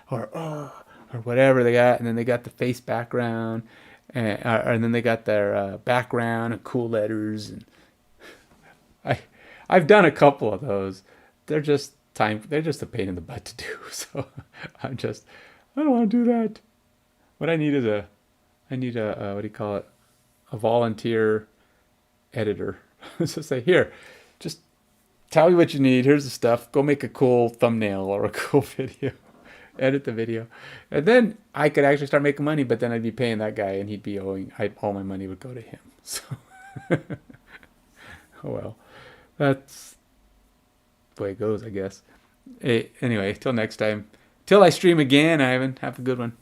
or oh, or whatever they got, and then they got the face background, and then they got their background and cool letters. And I've done a couple of those. They're just a pain in the butt to do. So I don't want to do that. What I need is what do you call it? A volunteer editor. So say, here, just tell me what you need. Here's the stuff. Go make a cool thumbnail or a cool video. Edit the video. And then I could actually start making money, but then I'd be paying that guy and he'd be all my money would go to him. So, oh well, that's the way it goes, I guess. Hey, anyway, till next time. Till I stream again, Ivan, have a good one.